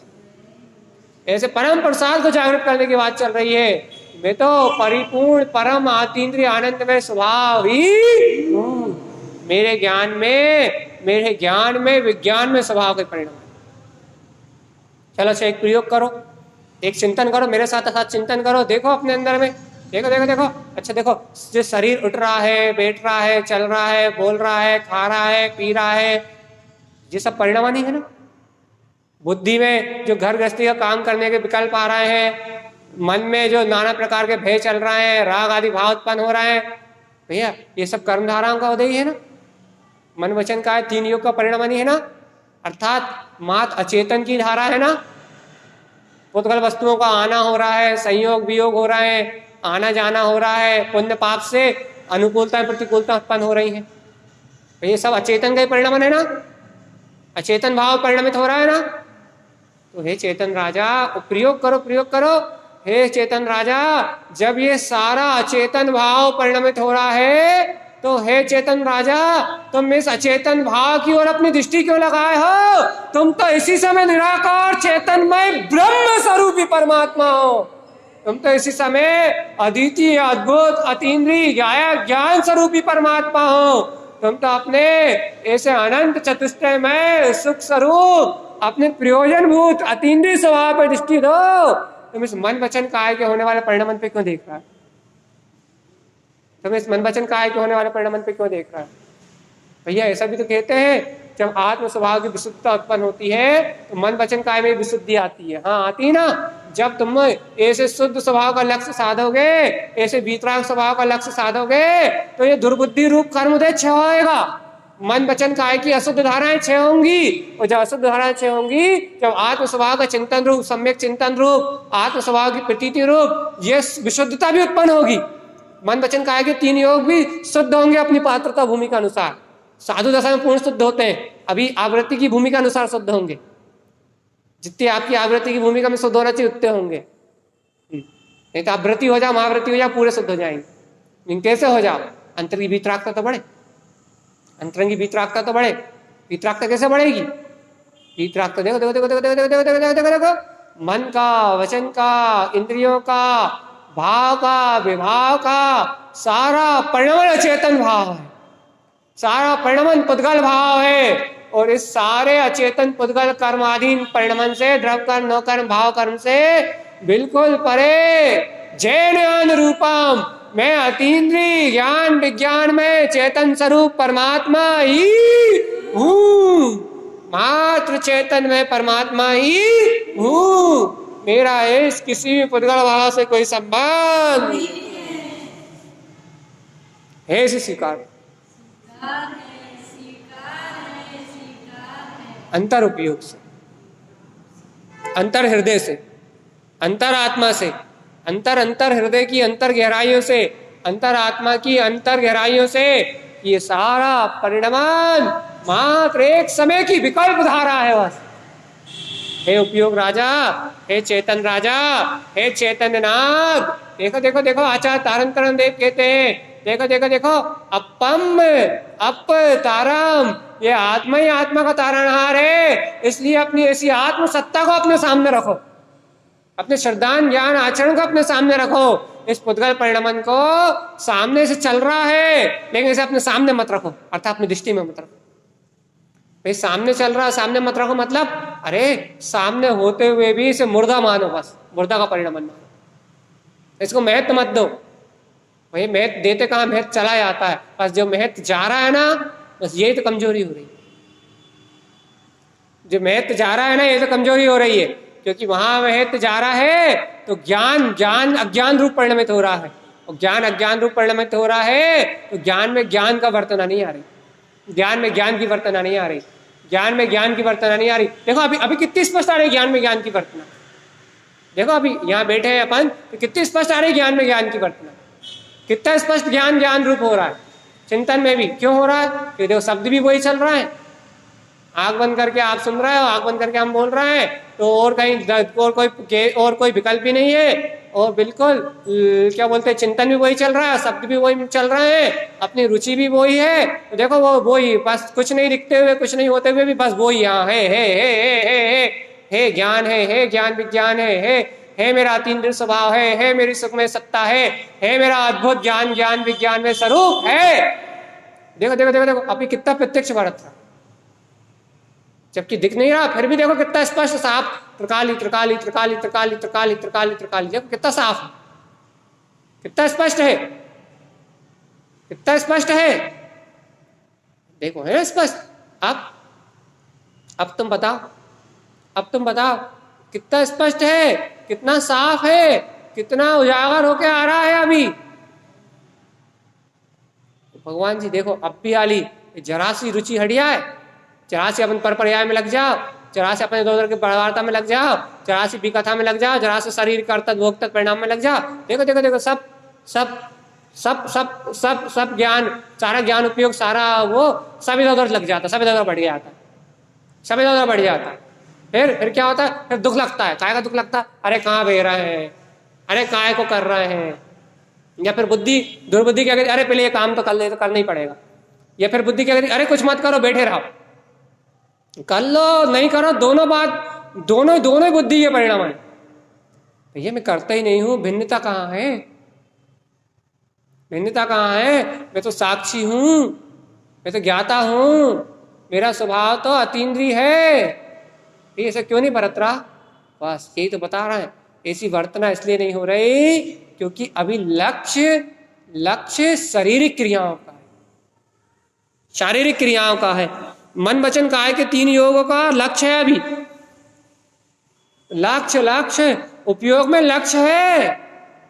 ऐसे परम प्रसाद को जागृत करने की बात चल रही है। मैं तो परिपूर्ण परम आतीन्द्रिय आनंद में स्वभाव ही मेरे ज्ञान में विज्ञान में स्वभाव के परिणाम। चलो अच्छा एक प्रयोग करो, एक चिंतन करो, मेरे साथ साथ चिंतन करो, देखो अपने अंदर में, देखो देखो देखो। अच्छा देखो, जो शरीर उठ रहा है, बैठ रहा है, चल रहा है, बोल रहा है, खा रहा है, पी रहा है, ये सब परिणाम नहीं है ना। बुद्धि में जो घर गृहस्थी का काम करने के विकल्प आ रहे हैं, मन में जो नाना प्रकार के भय चल रहे हैं, राग आदि भाव उत्पन्न हो रहे हैं, भैया ये सब कर्मधाराओं का उदय है ना। मन वचन का 3 योग का परिणाम नहीं है ना, अर्थात मात अचेतन की धारा है ना। पुद्गल वस्तुओं का आना हो रहा है, संयोग वियोग हो रहे हैं, आना जाना हो रहा है, पुण्य पाप से अनुकूलता प्रतिकूलता उत्पन्न हो रही है, तो ये सब अचेतन का ही परिणाम है ना, अचेतन भाव परिणमित हो रहा है ना। तो हे चेतन राजा प्रयोग करो, प्रयोग करो। हे चेतन राजा, जब ये सारा अचेतन भाव परिणमित हो रहा है, तो हे चेतन राजा, तुम इस अचेतन भाव की ओर अपनी दृष्टि क्यों लगाए हो? तुम तो इसी समय निराकार चेतनमय ब्रह्म स्वरूपी परमात्मा हो। तुम तो इसी समय अद्वितीय अद्भुत अतीन्द्रिय ज्ञान स्वरूपी परमात्मा हो। तुम तो अपने ऐसे अनंत चतुष्टय में सुख स्वरूप अपने प्रयोजनभूत अतीन्द्रिय स्वभाव पर दृष्टि दो। तुम इस मन वचन काया के होने वाले परिणाम पे क्यों देख रहा है? तुम इस मन वचन काया के होने वाले परिणाम पे क्यों देख रहा है? भैया ऐसा भी तो कहते हैं, जब आत्म स्वभाव की विशुद्धता उत्पन्न होती है तो मन वचन काया में विशुद्धि आती है। हाँ आती है ना। जब तुम ऐसे शुद्ध स्वभाव का लक्ष्य साधोगे, ऐसे वीतराग स्वभाव का लक्ष्य साधोगे, तो ये दुर्बुद्धि रूप कर्मोदय क्षय होएगा। मन वचन काय की अशुद्ध धाराएं क्षय होंगी, और जब अशुद्ध धाराएं क्षय होंगी, जब आत्म स्वभाव का चिंतन रूप, सम्यक चिंतन रूप, आत्म स्वभाव की प्रतीति रूप, ये विशुद्धता भी उत्पन्न होगी। मन वचन काय के 3 योग भी शुद्ध होंगे अपनी पात्रता भूमिका अनुसार। साधु दशा में पूर्ण शुद्ध होते हैं, अभी आवृत्ति की भूमिका अनुसार शुद्ध होंगे। जितनी आपकी आवृत्ति की भूमिका में शुद्ध होना चाहिए उतने होंगे। नहीं तो आवृत्ति हो जाओ, महावृत्ति हो जाओ, पूरे शुद्ध हो जाएंगे। कैसे हो जाओ? अंतर की वीतरागता तो बढ़े, अंतरंगी वीतरागता तो बढ़े। वीतरागता कैसे बढ़ेगी? वीतरागता देखो देखो देखो देखो देखो देखो देखो देखो देखो देखो, मन का, वचन का, इंद्रियों का, भाव का, विभाव का सारा परिणमन अचेतन भाव है, सारा परिणमन पुद्गल भाव है। और इस सारे अचेतन पुद्गल कर्माधीन परिणमन से, द्रव कर्म, नौ कर्म, भाव कर्म से बिल्कुल परे जैन रूपम, मैं अतीन्द्रिय ज्ञान विज्ञान में चेतन स्वरूप परमात्मा ही हूँ, मात्र चेतन में परमात्मा ही हूँ। मेरा इस किसी भी पुद्गल भाव से कोई संबंध है, इसे स्वीकार। अंतर उपयोग से, अंतर हृदय से, अंतर आत्मा से, अंतर हृदय की अंतर गहराइयों से, अंतर आत्मा की अंतर गहराइयों से ये सारा परिणमन मात्र एक समय की विकल्प धारा है बस। हे उपयोग राजा, हे चेतन राजा, हे चैतन्य नाथ, देखो देखो देखो, आचार्य तारण देव कहते हैं, देखो देखो देखो, अपम अप तारम, ये आत्मा ही आत्मा का तारणहार है। इसलिए अपनी ऐसी आत्म सत्ता को अपने सामने रखो, अपने श्रद्धान ज्ञान आचरण को अपने सामने रखो। इस पुद्गल परिणमन को सामने से चल रहा है, लेकिन इसे अपने सामने मत रखो, अर्थात अपनी दृष्टि में मत रखो। भाई सामने चल रहा है, सामने मत रखो मतलब, अरे सामने होते हुए भी इसे मुर्दा मानो, बस मुर्दा का परिणमन मानो, इसको महत्व मत दो। भाई महत्व देते कहाँ, महत्व चला जाता है, बस जो महत्व जा रहा है ना, बस यही तो कमजोरी हो रही है। जो महत्व जा रहा है ना, ये तो कमजोरी हो रही है, क्योंकि वहां महत्व जा रहा है तो ज्ञान ज्ञान अज्ञान रूप परिणमित हो रहा है, और ज्ञान अज्ञान रूप परिणमित हो रहा है तो ज्ञान में ज्ञान का वर्तना नहीं आ रही, ज्ञान में ज्ञान की वर्तना नहीं आ रही, ज्ञान में ज्ञान की वर्तना नहीं आ रही। देखो अभी अभी कितनी स्पष्ट आ रही ज्ञान में ज्ञान की वर्तना। देखो अभी यहाँ बैठे हैं अपन, तो कितनी स्पष्ट आ रही ज्ञान में ज्ञान की वर्तना, कितना स्पष्ट ज्ञान ज्ञान रूप हो रहा है। चिंतन में भी क्यों हो रहा है? क्योंकि देखो शब्द भी वही चल रहा है, आंख बंद करके आप सुन रहे हो, आंख बंद करके हम बोल रहे हैं, तो और कहीं और कोई विकल्प ही नहीं है। और बिल्कुल क्या बोलते हैं, चिंतन भी वही चल रहा है, शब्द भी वही चल रहे हैं, अपनी रुचि भी वही है। तो देखो वो वही, बस कुछ नहीं दिखते हुए, कुछ नहीं होते हुए भी बस वही यहाँ है ज्ञान है ज्ञान विज्ञान है मेरा अतीन्द्रिय स्वभाव है मेरी सुखमय सत्ता है मेरा अद्भुत ज्ञान ज्ञान विज्ञान में स्वरूप है। देखो देखो देखो देखो, अभी कितना प्रत्यक्ष भारत था, जबकि दिख नहीं रहा, फिर भी देखो कितना स्पष्ट साफ, त्रिकाली त्रिकाली त्रिकाली त्रिकाली त्रिकाली त्रिकाली त्रिकाली, देखो कितना साफ, कितना स्पष्ट है, कितना स्पष्ट है, देखो है स्पष्ट। अब तुम बताओ, अब तुम बताओ कितना स्पष्ट है, कितना साफ है, कितना उजागर होके आ रहा है अभी। भगवान जी देखो अब भी आली, जरा सी रुचि हटिया है, जरा से अपन पर पर्याय में लग जाओ, जरा से अपने दो के बड़वार्ता में लग जाओ, जरा सी विकथा में लग जाओ, जरा से शरीर कर्तव्य भोग तक परिणाम में लग जाओ, देखो देखो देखो सब सब सब सब सब सब ज्ञान, सारा ज्ञान उपयोग, सारा वो सब इधर उधर लग जाता, सब इधर उधर बढ़ जाता, सब इधर उधर बढ़ जाता। फिर क्या होता है, फिर दुख लगता है। काय का दुख लगता है? अरे कहाँ बह रहे हैं, अरे काय को कर रहे हैं। या फिर बुद्धि, दुर्बुद्धि क्या कहती, अरे पहले ये काम तो कर ले, तो करना ही पड़ेगा। या फिर बुद्धि क्या कहती, अरे कुछ मत करो, बैठे रहो। कर लो नहीं करो, दोनों बात, दोनों ही बुद्धि के परिणाम है। भैया मैं करता ही नहीं हूं, भिन्नता कहाँ है, भिन्नता कहाँ है? मैं तो साक्षी हूं, मैं तो ज्ञाता हूं, मेरा स्वभाव तो अतीन्द्रिय है। ये ऐसे क्यों नहीं बरत रहा? बस यही तो बता रहे हैं। ऐसी वर्तना इसलिए नहीं हो रही क्योंकि अभी लक्ष्य शारीरिक क्रियाओं का है, शारीरिक क्रियाओं का है। मन वचन काया के 3 योगों का लक्ष्य है अभी। लक्ष्य उपयोग में लक्ष्य है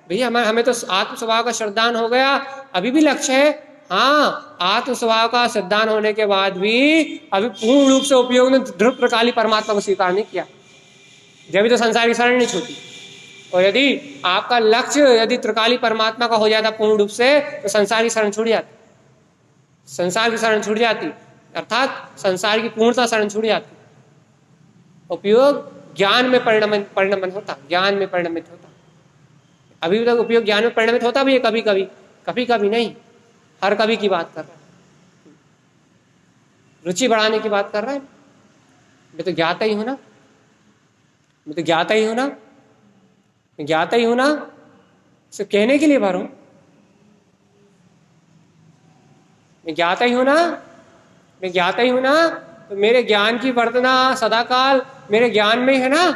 भैया। हमें तो आत्म स्वभाव का श्रद्धान हो गया, अभी भी लक्ष्य है। हाँ, आत्म स्वभाव का श्रद्धान होने के बाद भी अभी पूर्ण रूप से उपयोग ने ध्रुव प्रकाली परमात्मा को स्वीकार नहीं किया, जब तो संसार की शरण नहीं छूटी। और यदि आपका लक्ष्य यदि त्रिकाली परमात्मा का हो जाता पूर्ण रूप से, तो संसार की शरण छूट जाती, संसार की शरण छूट जाती, अर्थात संसार की पूर्णता शरण छूट जाती। उपयोग ज्ञान में परिणमन होता, ज्ञान में परिणमित होता। अभी तक उपयोग ज्ञान में परिणमित होता भी है, कभी कभी नहीं, हर कभी की बात कर रहा है। रुचि बढ़ाने की बात कर रहा है। मैं तो ज्ञाता ही हूं ना, मैं तो ज्ञाता ही हूं ना, मैं ज्ञाता ही हूं ना, सिर्फ कहने के लिए भरूं। मैं ज्ञाता ही हूं ना, मैं ज्ञाता ही हूं ना, तो मेरे ज्ञान की वर्तना सदाकाल मेरे ज्ञान में ही है ना।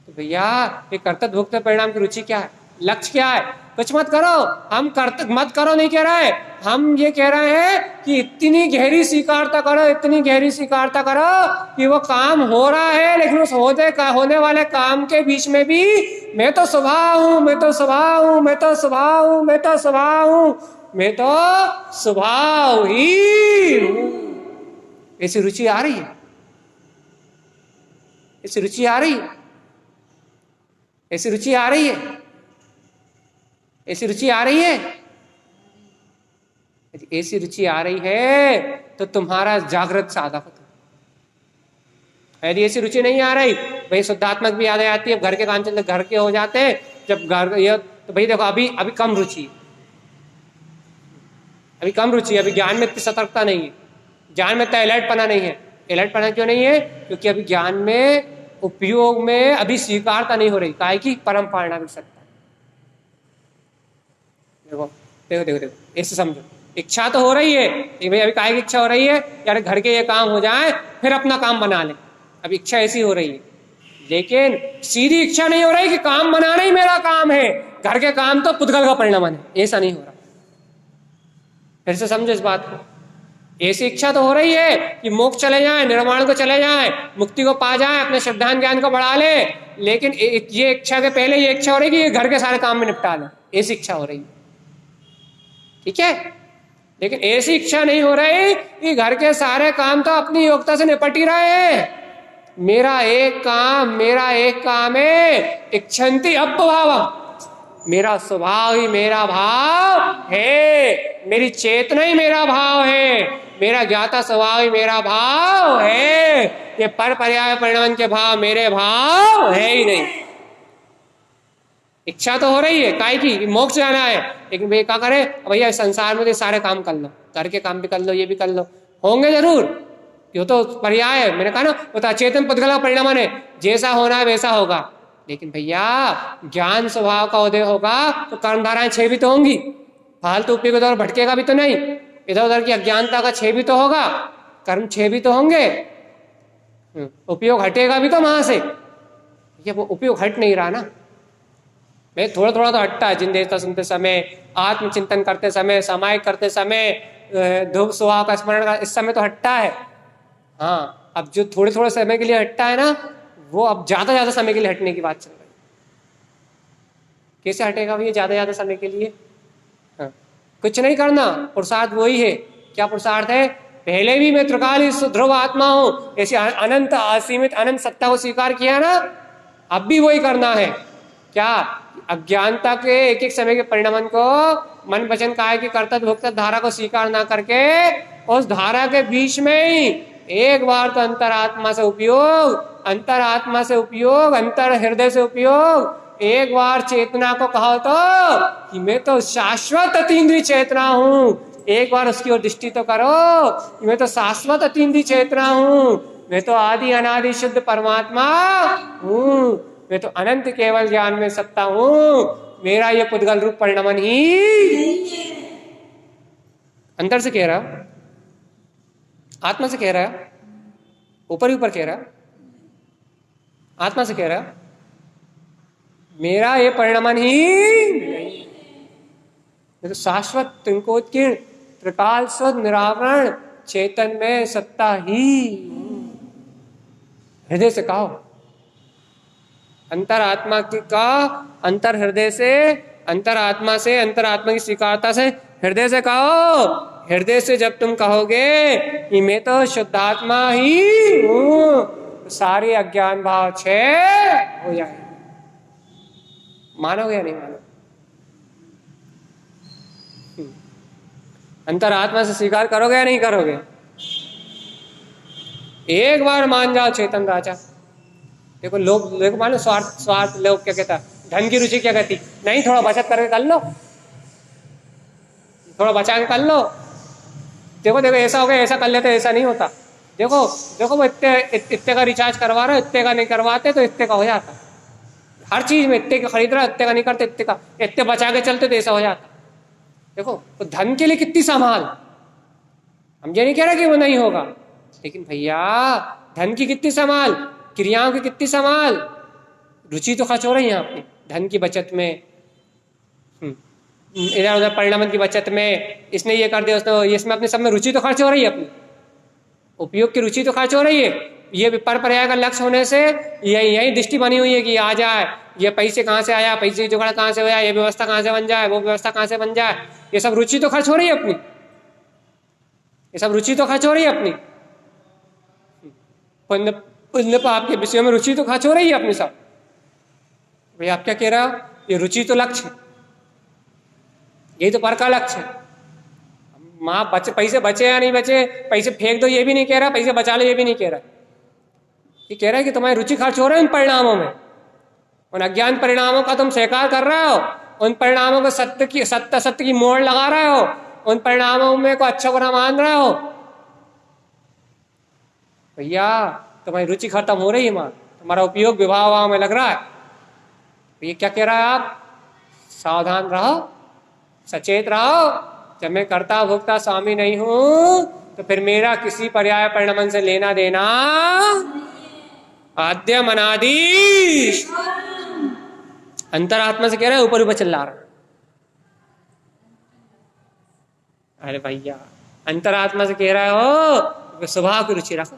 तो भैया ये कर्तव्य भोक्तव्य परिणाम की रुचि क्या है, लक्ष्य क्या है? कुछ मत करो, हम कर्तव्य मत करो नहीं कह रहे, हम ये कह रहे हैं कि इतनी गहरी स्वीकारता करो, इतनी गहरी स्वीकारता करो कि वो काम हो रहा है, लेकिन उस होने वाले काम के बीच में भी मैं तो स्वभाव हूं, मैं तो स्वभाव हूं, मैं तो स्वभाव हूं, मैं तो स्वभाव हूं, मैं तो स्वभाव ही हूं। ऐसी रुचि आ रही है, ऐसी रुचि आ रही है, ऐसी रुचि आ रही है, ऐसी रुचि आ रही है। यदि ऐसी रुचि आ रही है तो तुम्हारा जागृत साधक होता। यदि ऐसी रुचि नहीं आ रही, भाई शुद्धात्मक भी याद आती है, घर के काम चलते घर के हो जाते हैं, जब घर ये तो भाई देखो अभी कम रुचि, अभी कम रुचि, अभी ज्ञान में इतनी सतर्कता नहीं है, ज्ञान में इतना अलर्टपना नहीं है। अलर्टपना क्यों नहीं है? क्योंकि अभी ज्ञान में उपयोग में अभी स्वीकारता नहीं हो रही, काय की परम परिणाम सकता है। देखो देखो देखो देखो, ऐसे समझो, इच्छा तो हो रही है कि भाई अभी काय की इच्छा हो रही है, यार घर के ये काम हो जाए फिर अपना काम बना ले, अभी इच्छा ऐसी हो रही है। लेकिन सीधी इच्छा नहीं हो रही कि काम बनाना ही मेरा काम है, घर के काम तो पुद्गल का परिणाम है, ऐसा नहीं हो रहा। फिर से समझो इस बात को। ऐसी इच्छा तो हो रही है कि मोक्ष चले जाए, निर्वाण को चले जाए, मुक्ति को पा जाए, अपने श्रद्धान ज्ञान को बढ़ा ले, लेकिन ये इच्छा के पहले ये इच्छा हो रही है कि ये घर के सारे काम में निपटा ले, ऐसी इच्छा हो रही है, ठीक है। लेकिन ऐसी इच्छा नहीं हो रही कि घर के सारे काम तो अपनी योग्यता से निपट ही रहे हैं, मेरा एक काम है, इच्छन्ति अपभावम्, मेरा स्वभाव ही मेरा भाव है, मेरी चेतना ही मेरा भाव है, मेरा ज्ञाता स्वभाव ही मेरा भाव है, ये पर पर्याय परिणाम के भाव मेरे भाव है ही नहीं। इच्छा तो हो रही है काय की मोक्ष जाना है, लेकिन भैया क्या करे, भैया संसार में तो सारे काम कर लो, घर के काम भी कर लो, ये भी कर लो, होंगे जरूर, ये तो पर्याय है, मैंने कहा ना वो तो अचेतन पुद्गल का परिणाम है, जैसा होना है वैसा होगा। लेकिन भैया ज्ञान स्वभाव का उदय होगा तो कर्मधाराएं 6 भी तो होंगी, फालतू उपयोग इधर भटकेगा भी तो नहीं, इधर उधर की अज्ञानता का 6 भी तो होगा, कर्म 6 भी तो होंगे, उपयोग हटेगा भी तो वहां से। ये वो उपयोग हट नहीं रहा ना, मैं थोड़ा थोड़ा तो हटता है, जिंदेता सुनते समय, आत्मचिंतन करते समय, सामायिक करते समय, ध्रुव स्वभाव का स्मरण का इस समय तो हटता है। हाँ, अब जो थोड़े थोड़े समय के लिए हटता है ना, वो अब ज्यादा समय के लिए हटने की बात चल रही है। कैसे हटेगा भैया ज्यादा समय के लिए? हाँ, कुछ नहीं करना, पुरुषार्थ वही है। क्या पुरुषार्थ है? पहले भी मैं त्रिकाल ध्रुव आत्मा हूं, ऐसी अनंत असीमित अनंत सत्ता को स्वीकार किया ना, अब भी वही करना है। क्या? अज्ञानता के एक एक समय के परिणामन को मन वचन काया की कर्ता भोक्ता धारा को स्वीकार ना करके उस धारा के बीच में ही एक बार तो अंतरात्मा से उपयोग, अंतरात्मा से उपयोग, अंतर हृदय से उपयोग, एक बार चेतना को कहो तो कि मैं तो शाश्वत अतीन्द्रिय चेतना हूं, एक बार उसकी ओर दृष्टि तो करो कि मैं तो शाश्वत अतीन्द्रिय चेतना हूं, मैं तो आदि अनादि शुद्ध परमात्मा हूं, मैं तो अनंत केवल ज्ञान में सत्ता हूं, मेरा ये पुद्गल रूप परिणमन ही अंतर से कह रहा, आत्मा से कह रहा, ऊपर ही ऊपर कह रहा, आत्मा से कह रहा मेरा ये परिणमन ही तो शाश्वत त्रिकोटकीर्ण त्रिकाल शुद्ध निरावरण चेतन में सत्ता ही। हृदय से कहो, अंतरात्मा की का अंतर हृदय से, अंतरात्मा से, अंतरात्मा की स्वीकारता से हृदय से कहो। हृदय से जब तुम कहोगे कि मैं तो शुद्धात्मा ही हूं, सारे अज्ञान भाव क्षय हो जाए। मानोगे या नहीं मानो? अंतरात्मा से स्वीकार करोगे या नहीं करोगे? एक बार मान जाओ चेतन राजा। देखो लोग, देखो मानो स्वार्थ, स्वार्थ लोग क्या कहता, धन की रुचि क्या कहती, नहीं थोड़ा बचत करके कर लो, थोड़ा बचा के कर लो। देखो देखो ऐसा हो गया, ऐसा कर लेते, ऐसा नहीं होता। देखो देखो वो इतने का रिचार्ज करवा रहे हो, इतने का नहीं करवाते तो इतने का हो जाता। हर चीज में इतने का खरीद रहा है, इतने का नहीं करते, इतने का, इतने बचा के चलते तो ऐसा हो जाता। देखो तो धन के लिए कितनी संभाल, हम ये नहीं कह रहे कि वो नहीं होगा, लेकिन भैया धन की कितनी संभाल, क्रियाओं की कितनी संभाल, रुचि तो खर्च हो रही है अपनी धन की बचत में, इधर उधर परिणाम की बचत में, इसने ये कर दिया उसने, इसमें अपने सब में रुचि तो खर्च हो रही है, अपनी उपयोग की रुचि तो खर्च हो रही है। ये पर पर्याय का लक्ष्य होने से यही दृष्टि बनी हुई है कि आ जाए, ये पैसे कहाँ से आया, पैसे की जुगाड़ कहाँ से हो जाए, ये व्यवस्था कहाँ से बन जाए, वो व्यवस्था कहाँ से बन जाए, ये सब रुचि तो खर्च हो रही है अपनी, ये सब रुचि तो खर्च हो रही है अपनी, पुण्य पाप के विषय में रुचि तो खर्च हो रही है अपनी सब। भैया आप क्या कह रहा हो, ये रुचि तो लक्ष्य, यही तो पर का लक्ष्य है। माँ बचे, पैसे बचे या नहीं बचे, पैसे फेंक दो ये भी नहीं कह रहा, पैसे बचा लो ये भी नहीं कह रहा, ये कह रहा है कि तुम्हारी रुचि खर्च हो रहा है उन परिणामों में, उन अज्ञान परिणामों का तुम स्वीकार कर रहे हो, उन परिणामों को सत्य की मोड़ लगा रहे हो, उन परिणामों में को अच्छा बुरा मान रहे हो। भैया तुम्हारी रुचि खत्म हो रही है माँ, तुम्हारा उपयोग विवाह में लग रहा है। तो ये क्या कह रहा है, आप सावधान रहो, सचेत रहो। जब मैं कर्ता भोक्ता स्वामी नहीं हूं तो फिर मेरा किसी पर्याय परिणाम से लेना देना आद्य मनादि। अंतरात्मा से कह रहा है, ऊपर ऊपर चिल्ला रहा। अरे भैया अंतरात्मा से कह रहा हो स्वभाव की रुचि रखो,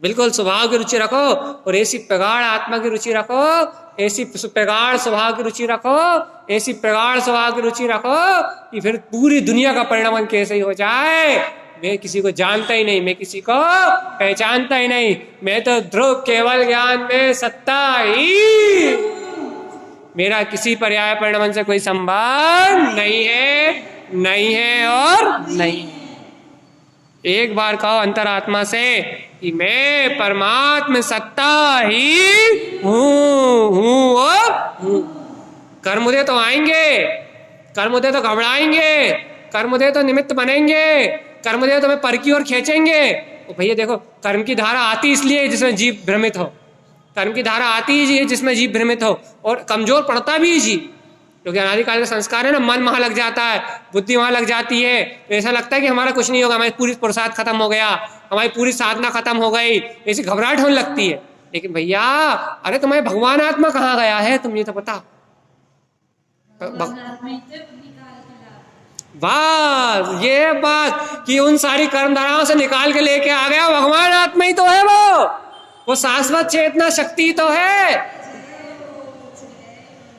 बिल्कुल स्वभाव की रुचि रखो, और ऐसी प्रगाढ़ आत्मा की रुचि रखो, ऐसी प्रगाढ़ स्वभाव की रुचि रखो, ऐसी प्रगाढ़ स्वभाव की रुचि रखो कि फिर पूरी दुनिया का परिणाम कैसे ही हो जाए। मैं किसी को जानता ही नहीं, मैं किसी को पहचानता ही नहीं, मैं तो ध्रुव केवल ज्ञान में सत्ता ही, मेरा किसी पर्याय परिणाम से कोई संबंध नहीं है, नहीं है और नहीं है। एक बार कहो अंतरात्मा से कि मैं परमात्मा सत्ता ही हूँ और हूँ। कर्मोदय तो आएंगे, कर्मोदय तो घबराएंगे, कर्मोदय तो निमित्त बनेंगे, कर्मोदय तो हमें पर की ओर खींचेंगे। तो भैया देखो कर्म की धारा आती इसलिए जिसमें जीव भ्रमित हो, कर्म की धारा आती ही जिसमें जीव भ्रमित हो, और कमजोर पड़ता भी जीव, क्योंकि अनादिकाल का संस्कार है ना, मन वहां लग जाता है, बुद्धि वहां लग जाती है, तो ऐसा लगता है कि हमारा कुछ नहीं होगा, हमारी पूरी पुरुषार्थ खत्म हो गया, हमारी पूरी साधना खत्म हो गई, ऐसी घबराहट होने लगती है। लेकिन भैया अरे तुम्हारे भगवान आत्मा कहाँ गया है, तुम ये तो बताओ। बस ये बात कि उन सारी कर्मधाराओं से निकाल के लेके आ गया, भगवान आत्मा ही तो है, वो शाश्वत चेतना शक्ति तो है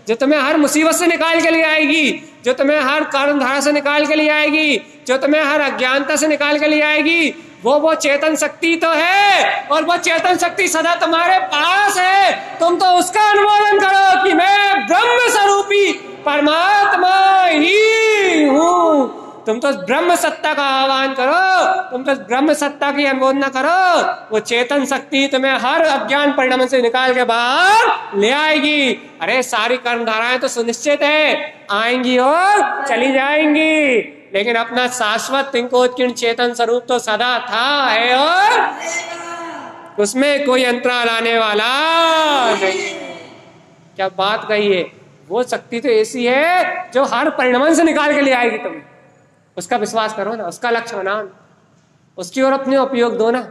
जो तुम्हें हर मुसीबत से निकाल के लिए आएगी, जो तुम्हें हर कर्म धारा से निकाल के लिए आएगी, जो तुम्हें हर अज्ञानता से निकाल के लिए आएगी, वो चेतन शक्ति तो है, और वो चेतन शक्ति सदा तुम्हारे पास है। तुम तो उसका अनुमोदन करो कि मैं ब्रह्म स्वरूपी परमात्मा ही हूं। तुम तो ब्रह्म सत्ता का आह्वान करो, तुम तो ब्रह्म सत्ता की अनुमोदना करो। वो चेतन शक्ति तुम्हें हर अज्ञान परिणाम से निकाल के बाहर ले आएगी। अरे सारी कर्म धाराएं तो सुनिश्चित है, आएंगी और चली जाएंगी, लेकिन अपना शाश्वत तिंकोत्कीर्ण चेतन स्वरूप तो सदा था, है और उसमें कोई अंतराल आने वाला नहीं। क्या बात कही है। वो शक्ति तो ऐसी है जो हर परिणाम से निकाल के ले आएगी तुम्हें। उसका विश्वास करो ना, उसका लक्ष्य बनाओ ना, उसकी ओर अपने उपयोग दो ना।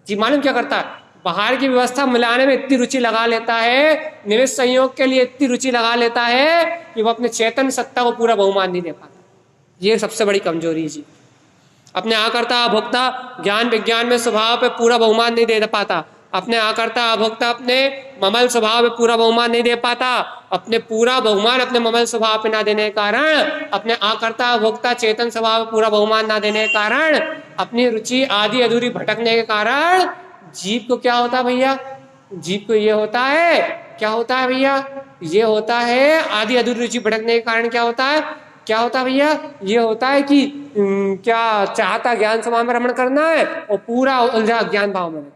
जी मालूम क्या करता है, बाहर की व्यवस्था मिलाने में इतनी रुचि लगा लेता है, निवेश संयोग के लिए इतनी रुचि लगा लेता है कि वो अपने चेतन सत्ता को पूरा बहुमान नहीं दे पाता। ये सबसे बड़ी कमजोरी है जी। अपने आकर्ता अभोक्ता ज्ञान विज्ञान में स्वभाव पे पूरा बहुमान नहीं दे पाता। अपने आकर्ता अभोक्ता अपने ममल स्वभाव पे पूरा बहुमान नहीं दे पाता। अपने पूरा बहुमान अपने ममल स्वभाव पे ना देने के कारण, अपने आकर्ता अभोक्ता चेतन स्वभाव पे पूरा बहुमान ना देने के कारण, अपनी रुचि आधी अधूरी भटकने के कारण जीव को क्या होता है भैया? जीव को ये होता है, क्या होता है भैया? ये होता है आधी अधूरी रुचि भटकने के कारण क्या होता है? क्या होता है भैया? ये होता है कि क्या चाहता ज्ञान स्वभाव में रमण करना है और पूरा उलझा ज्ञान भाव में रहता।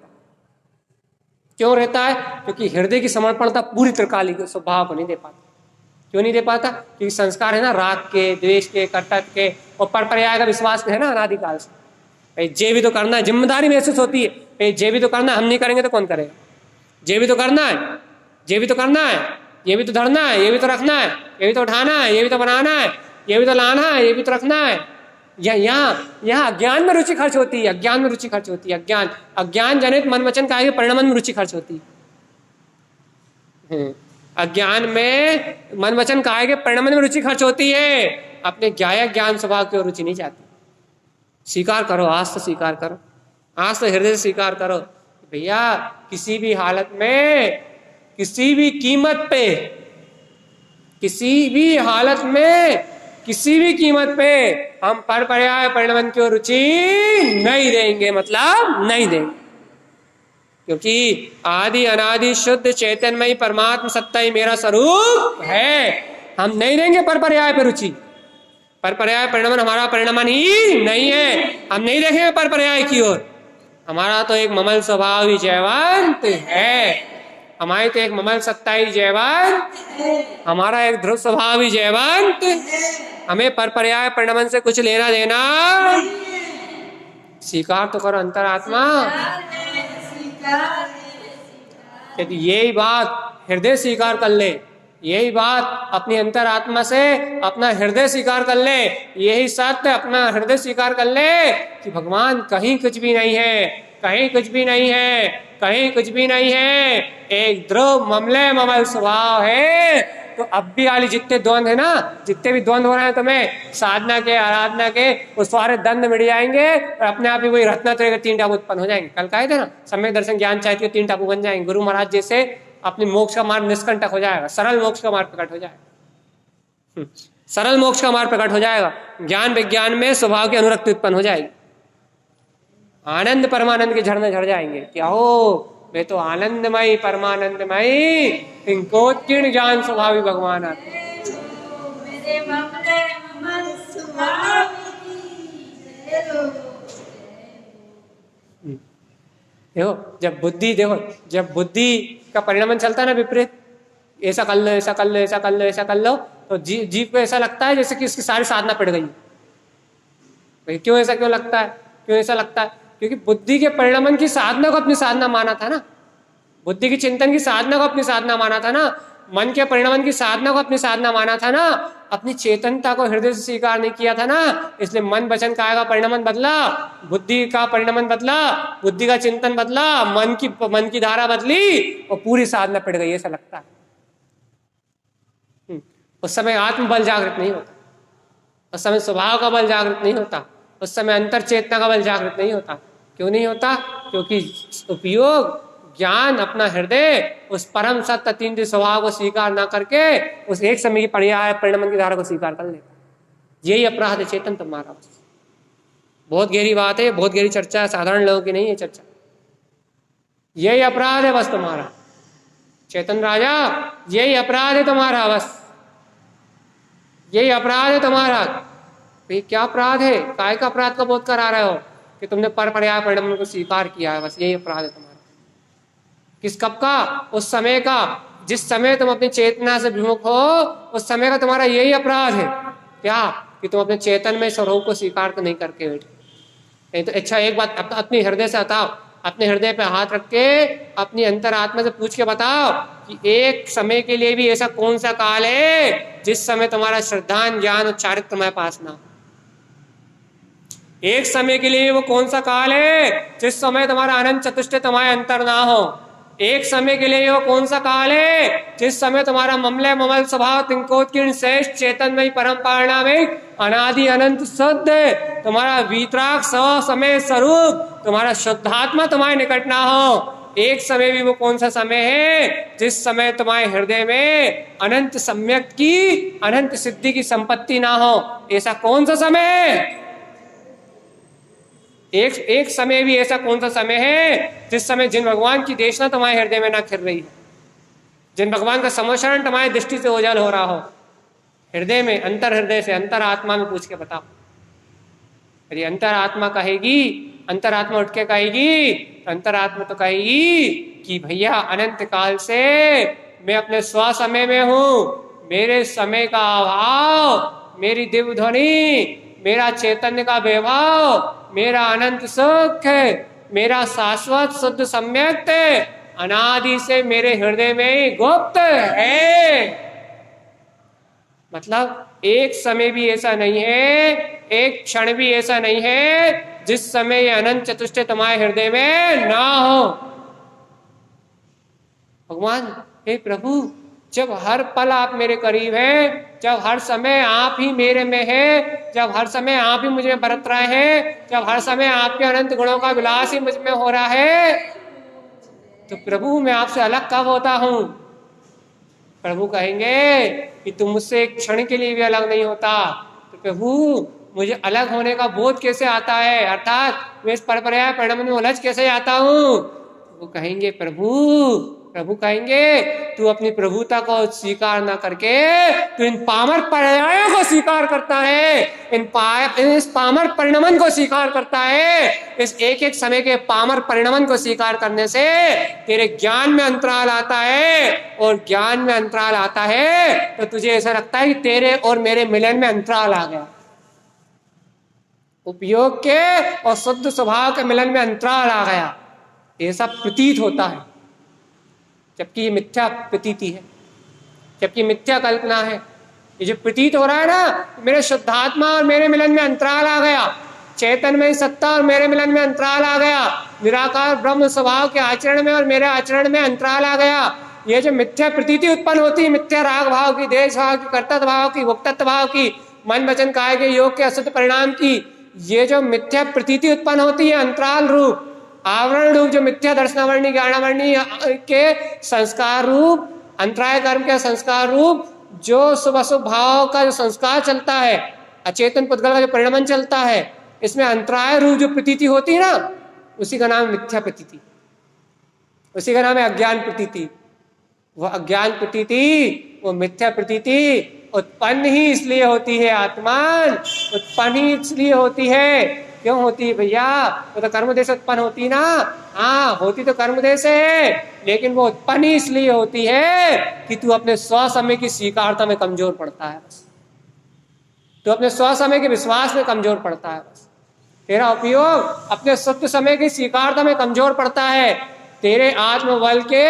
क्यों रहता है? क्योंकि हृदय की समर्पणता पूरी त्रिकाली के स्वभाव को नहीं दे पाता। क्यों नहीं दे पाता? क्योंकि संस्कार है ना राग के, द्वेष के, कर्तव्य के और परपर्याय का विश्वास है ना अनादिकाल से। जे भी तो करना है, जिम्मेदारी महसूस होती है। जे भी तो करना है, हम नहीं करेंगे तो कौन करेगा? जे भी तो करना है, जे भी तो करना है, ये भी तो धरना है, ये भी तो रखना है, ये भी तो उठाना है, ये भी तो बनाना है, ये भी तो लाना है, ये भी तो रखना है। यहाँ अज्ञान में रुचि खर्च होती है, अज्ञान में रुचि खर्च होती है। अज्ञान जनित मन वचन काया परिणाम में रुचि खर्च होती है। अज्ञान में मन वचन काया के परिणाम में रुचि खर्च होती है। अपने ज्ञान स्वभाव की ओर रुचि नहीं जाती। स्वीकार करो, आज तो स्वीकार करो, आज तो हृदय से स्वीकार करो भैया, किसी भी हालत में, किसी भी कीमत पे, किसी भी हालत में, किसी भी कीमत पे हम परपर्याय परिणाम की ओर रुचि नहीं देंगे, मतलब नहीं देंगे। क्योंकि आदि अनादि शुद्ध चैतन्यमयी परमात्मा सत्ता ही मेरा स्वरूप है। हम नहीं देंगे परपर्याय पे रुचि। परपर्याय परिणाम हमारा परिणाम ही नहीं है, हम नहीं देखेंगे परपर्याय की ओर। हमारा तो एक ममल स्वभाव ही जयवंत है, हमारी तो एक ममल सत्ता ही जयवंत, हमारा एक ध्रुव स्वभाव ही जयवंत। हमें परपर्याय परिणाम से कुछ लेना देना। स्वीकार तो करो अंतरात्मा। यदि यही बात हृदय स्वीकार कर ले, यही बात अपनी अंतरात्मा से अपना हृदय स्वीकार कर ले, यही सत्य अपना हृदय स्वीकार कर ले कि भगवान कहीं कुछ भी नहीं है, कहीं कुछ भी नहीं है, कहीं कुछ भी नहीं है, एक ध्रुव ममले ममल स्वभाव है। तो अब भी वाली जितने द्वंद है ना, जितने भी द्वंद हो रहे हैं तुम्हें साधना के आराधना के, वो सारे द्वंद मिट जाएंगे और अपने आप ही वही रत्नात्रय के 3 टापू उत्पन्न हो जाएंगे। कल कहे थे ना, सम्यक दर्शन ज्ञान चाहिए 3 टापू बन जाएंगे। गुरु महाराज जैसे अपने मोक्ष का मार्ग निष्कंटक हो जाएगा, सरल मोक्ष का मार्ग प्रकट हो जाएगा, सरल मोक्ष का मार्ग प्रकट हो जाएगा। ज्ञान विज्ञान में स्वभाव की अनुरक्ति उत्पन्न हो जाएगी, आनंद परमानंद के झरने झड़ जाएंगे। क्या हो, वे तो आनंदमयी परमानंदमयी तिंकोत्कीर्ण ज्ञान स्वभावी भगवान आते। देखो जब बुद्धि, देखो जब बुद्धि का परिणाम चलता है ना विपरीत, ऐसा कर लो, ऐसा कर लो, ऐसा कर लो, ऐसा कर लो, तो जीव को ऐसा लगता है जैसे कि उसकी सारी साधना पड़ गई। भाई क्यों ऐसा क्यों लगता है? क्यों ऐसा लगता है? क्योंकि बुद्धि के परिणाम की साधना को अपनी साधना माना था ना, बुद्धि की चिंतन की साधना को अपनी साधना माना था ना, मन के परिणाम की साधना को अपनी साधना माना था ना, अपनी चेतनता को हृदय से स्वीकार नहीं किया था ना। इसलिए मन वचन काया का परिणाम बदला, बुद्धि का परिणाम बदला, बुद्धि का चिंतन बदला, मन की धारा बदली और पूरी साधना पड़ गई, ऐसा लगता है। उस समय आत्म बल जागृत नहीं होता, उस समय स्वभाव का बल जागृत नहीं होता, उस समय अंतर चेतना का बल जागृत नहीं होता। क्यों नहीं होता? क्योंकि उपयोग ज्ञान अपना हृदय उस परम सत्य अतीन्द्रिय स्वभाव को स्वीकार ना करके उस एक समय की पर्याय परिणाम की धारा को स्वीकार कर लेता। यही अपराध है चेतन तुम्हारा। बहुत गहरी बात है, बहुत गहरी चर्चा है, साधारण लोगों की नहीं है चर्चा। यही अपराध है बस तुम्हारा चेतन राजा, यही अपराध है तुम्हारा, बस यही अपराध है तुम्हारा। भाई क्या अपराध है? काय का अपराध का बोध करा रहे हो कि तुमने पर पर्याय परिणाम को स्वीकार किया है, बस यही अपराध है तुम्हारा। किस कब का? उस समय का जिस समय तुम अपनी चेतना से विमुख हो, उस समय का तुम्हारा यही अपराध है। क्या? कि तुम अपने चेतन में स्वरूप को स्वीकार नहीं करके बैठे। नहीं तो अच्छा एक बात अपने हृदय से बताओ, अपने हृदय पे हाथ रख के अपनी अंतरात्मा से पूछ के बताओ कि एक समय के लिए भी ऐसा कौन सा काल है जिस समय तुम्हारा श्रद्धान ज्ञान और चारित्र तुम्हारे पास ना हो? एक समय के लिए वो कौन सा काल है जिस समय तुम्हारा अनंत चतुष्टय तुम्हारे अंतर ना हो? एक समय के लिए वो कौन सा काल है जिस समय तुम्हारा ममलय ममल स्वभाव तिंकोत्कीर्ण श्रेष्ठ चेतन में परम पारणामिक अनादि अनंत शुद्ध तुम्हारा वीतराग स्व समय स्वरूप तुम्हारा शुद्धात्मा तुम्हारे निकट ना हो? एक समय भी वो कौन सा समय है जिस समय तुम्हारे हृदय में अनंत सम्यक की अनंत सिद्धि की संपत्ति ना हो? ऐसा कौन सा समय है? एक समय भी ऐसा कौन सा समय है जिस समय जिन भगवान की देशना तुम्हारे हृदय में ना खिल रही है, जिन भगवान का समोचरण तुम्हारी दृष्टि से ओझल हो रहा हो? हृदय में, अंतर हृदय से, अंतर आत्मा में पूछ के बताओ। यदि अंतर आत्मा कहेगी, अंतर आत्मा उठ के कहेगी, अंतर आत्मा तो कहेगी कि भैया अनंत काल से मैं अपने स्व समय में हूं, मेरे समय का अभाव, मेरी दिव्य ध्वनि, मेरा चैतन्य का वैभव, मेरा अनंत सुख है, मेरा शाश्वत शुद्ध सम्यक अनादि से मेरे हृदय में गुप्त है। मतलब एक समय भी ऐसा नहीं है, एक क्षण भी ऐसा नहीं है जिस समय ये अनंत चतुष्टय तुम्हारे हृदय में ना हो। भगवान हे प्रभु, जब हर पल आप मेरे करीब हैं, जब हर समय आप ही मेरे में है, जब हर समय आप ही मुझे बरत रहे हैं, जब हर समय आपके अनंत गुणों का विलास ही मुझ में हो रहा है, तो प्रभु मैं आपसे अलग कब होता हूं? प्रभु कहेंगे कि तुम मुझसे एक क्षण के लिए भी अलग नहीं होता। तो प्रभु मुझे अलग होने का बोध कैसे आता है, अर्थात मैं इस परपर्याय परिणाम में उलझ कैसे आता हूं? वो कहेंगे प्रभु कहेंगे तू अपनी प्रभुता को स्वीकार ना करके तू इन पामर पर्यायों को स्वीकार करता है, इस पामर परिणमन को स्वीकार करता है। इस एक एक समय के पामर परिणमन को स्वीकार करने से तेरे ज्ञान में अंतराल आता है, और ज्ञान में अंतराल आता है तो तुझे ऐसा लगता है कि तेरे और मेरे मिलन में अंतराल आ गया। उपयोग के और शुद्ध स्वभाव के मिलन में अंतराल आ गया, ऐसा प्रतीत होता है, जबकि ये मिथ्या प्रतीति है, जबकि मिथ्या कल्पना है। ये जो प्रतीत हो रहा है ना, मेरे शुद्धात्मा और मेरे मिलन में अंतराल आ गया, चैतन्य में सत्ता और मेरे मिलन में अंतराल आ गया, निराकार ब्रह्म स्वभाव के आचरण में और मेरे आचरण में अंतराल आ गया। ये जो मिथ्या प्रतीति उत्पन्न होती है, मिथ्या राग भाव की, देश भाव की, कर्तव्य भाव की, भोक्तत्व भाव की, मन वचन काया के योग के अशुद्ध परिणाम की, ये जो मिथ्या प्रतीति उत्पन्न होती है, अंतराल रूप आवरण रूप जो मिथ्या दर्शनावरणी ज्ञानावरणी के संस्कार रूप, अंतराय कर्म के संस्कार रूप, जो शुभ अशुभ भाव का जो संस्कार चलता है, अचेतन पुद्गल का जो परिणमन चलता है, इसमें अंतराय रूप जो प्रतीति होती है ना, उसी का नाम मिथ्या प्रतीति, उसी का नाम है अज्ञान प्रतीति। वह अज्ञान प्रतीति, वो मिथ्या प्रतीति उत्पन्न ही इसलिए होती है आत्मान, उत्पन्न ही इसलिए होती है। क्यों होती है भैया? वो तो कर्मदेश से उत्पन्न होती ना। हाँ, होती तो कर्मदेश है, लेकिन वो उत्पन्न ही इसलिए होती है कि तू अपने स्व समय की स्वीकारता में कमजोर पड़ता है, बस तू अपने स्व समय के विश्वास में कमजोर पड़ता है, बस तेरा उपयोग अपने शुद्ध समय की स्वीकारता में कमजोर पड़ता है। तेरे आत्मबल के,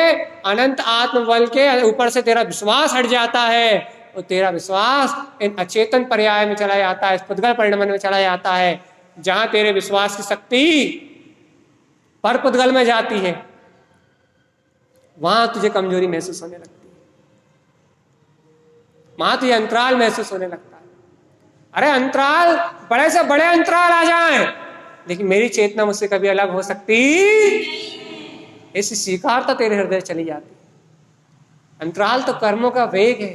अनंत आत्मबल के ऊपर से तेरा विश्वास हट जाता है, और तेरा विश्वास इन अचेतन पर्याय में चला जाता है, इस पुद्गल परिणमन में चला जाता है, जहां तेरे विश्वास की शक्ति पर पुद्गल में जाती है, वहां तुझे कमजोरी महसूस होने लगती है, वहां तुझे अंतराल महसूस होने लगता है। अरे अंतराल, बड़े से बड़े अंतराल आ जाएं, लेकिन मेरी चेतना मुझसे कभी अलग हो सकती, ऐसी स्वीकारता तेरे हृदय चली जाती। अंतराल तो कर्मों का वेग है,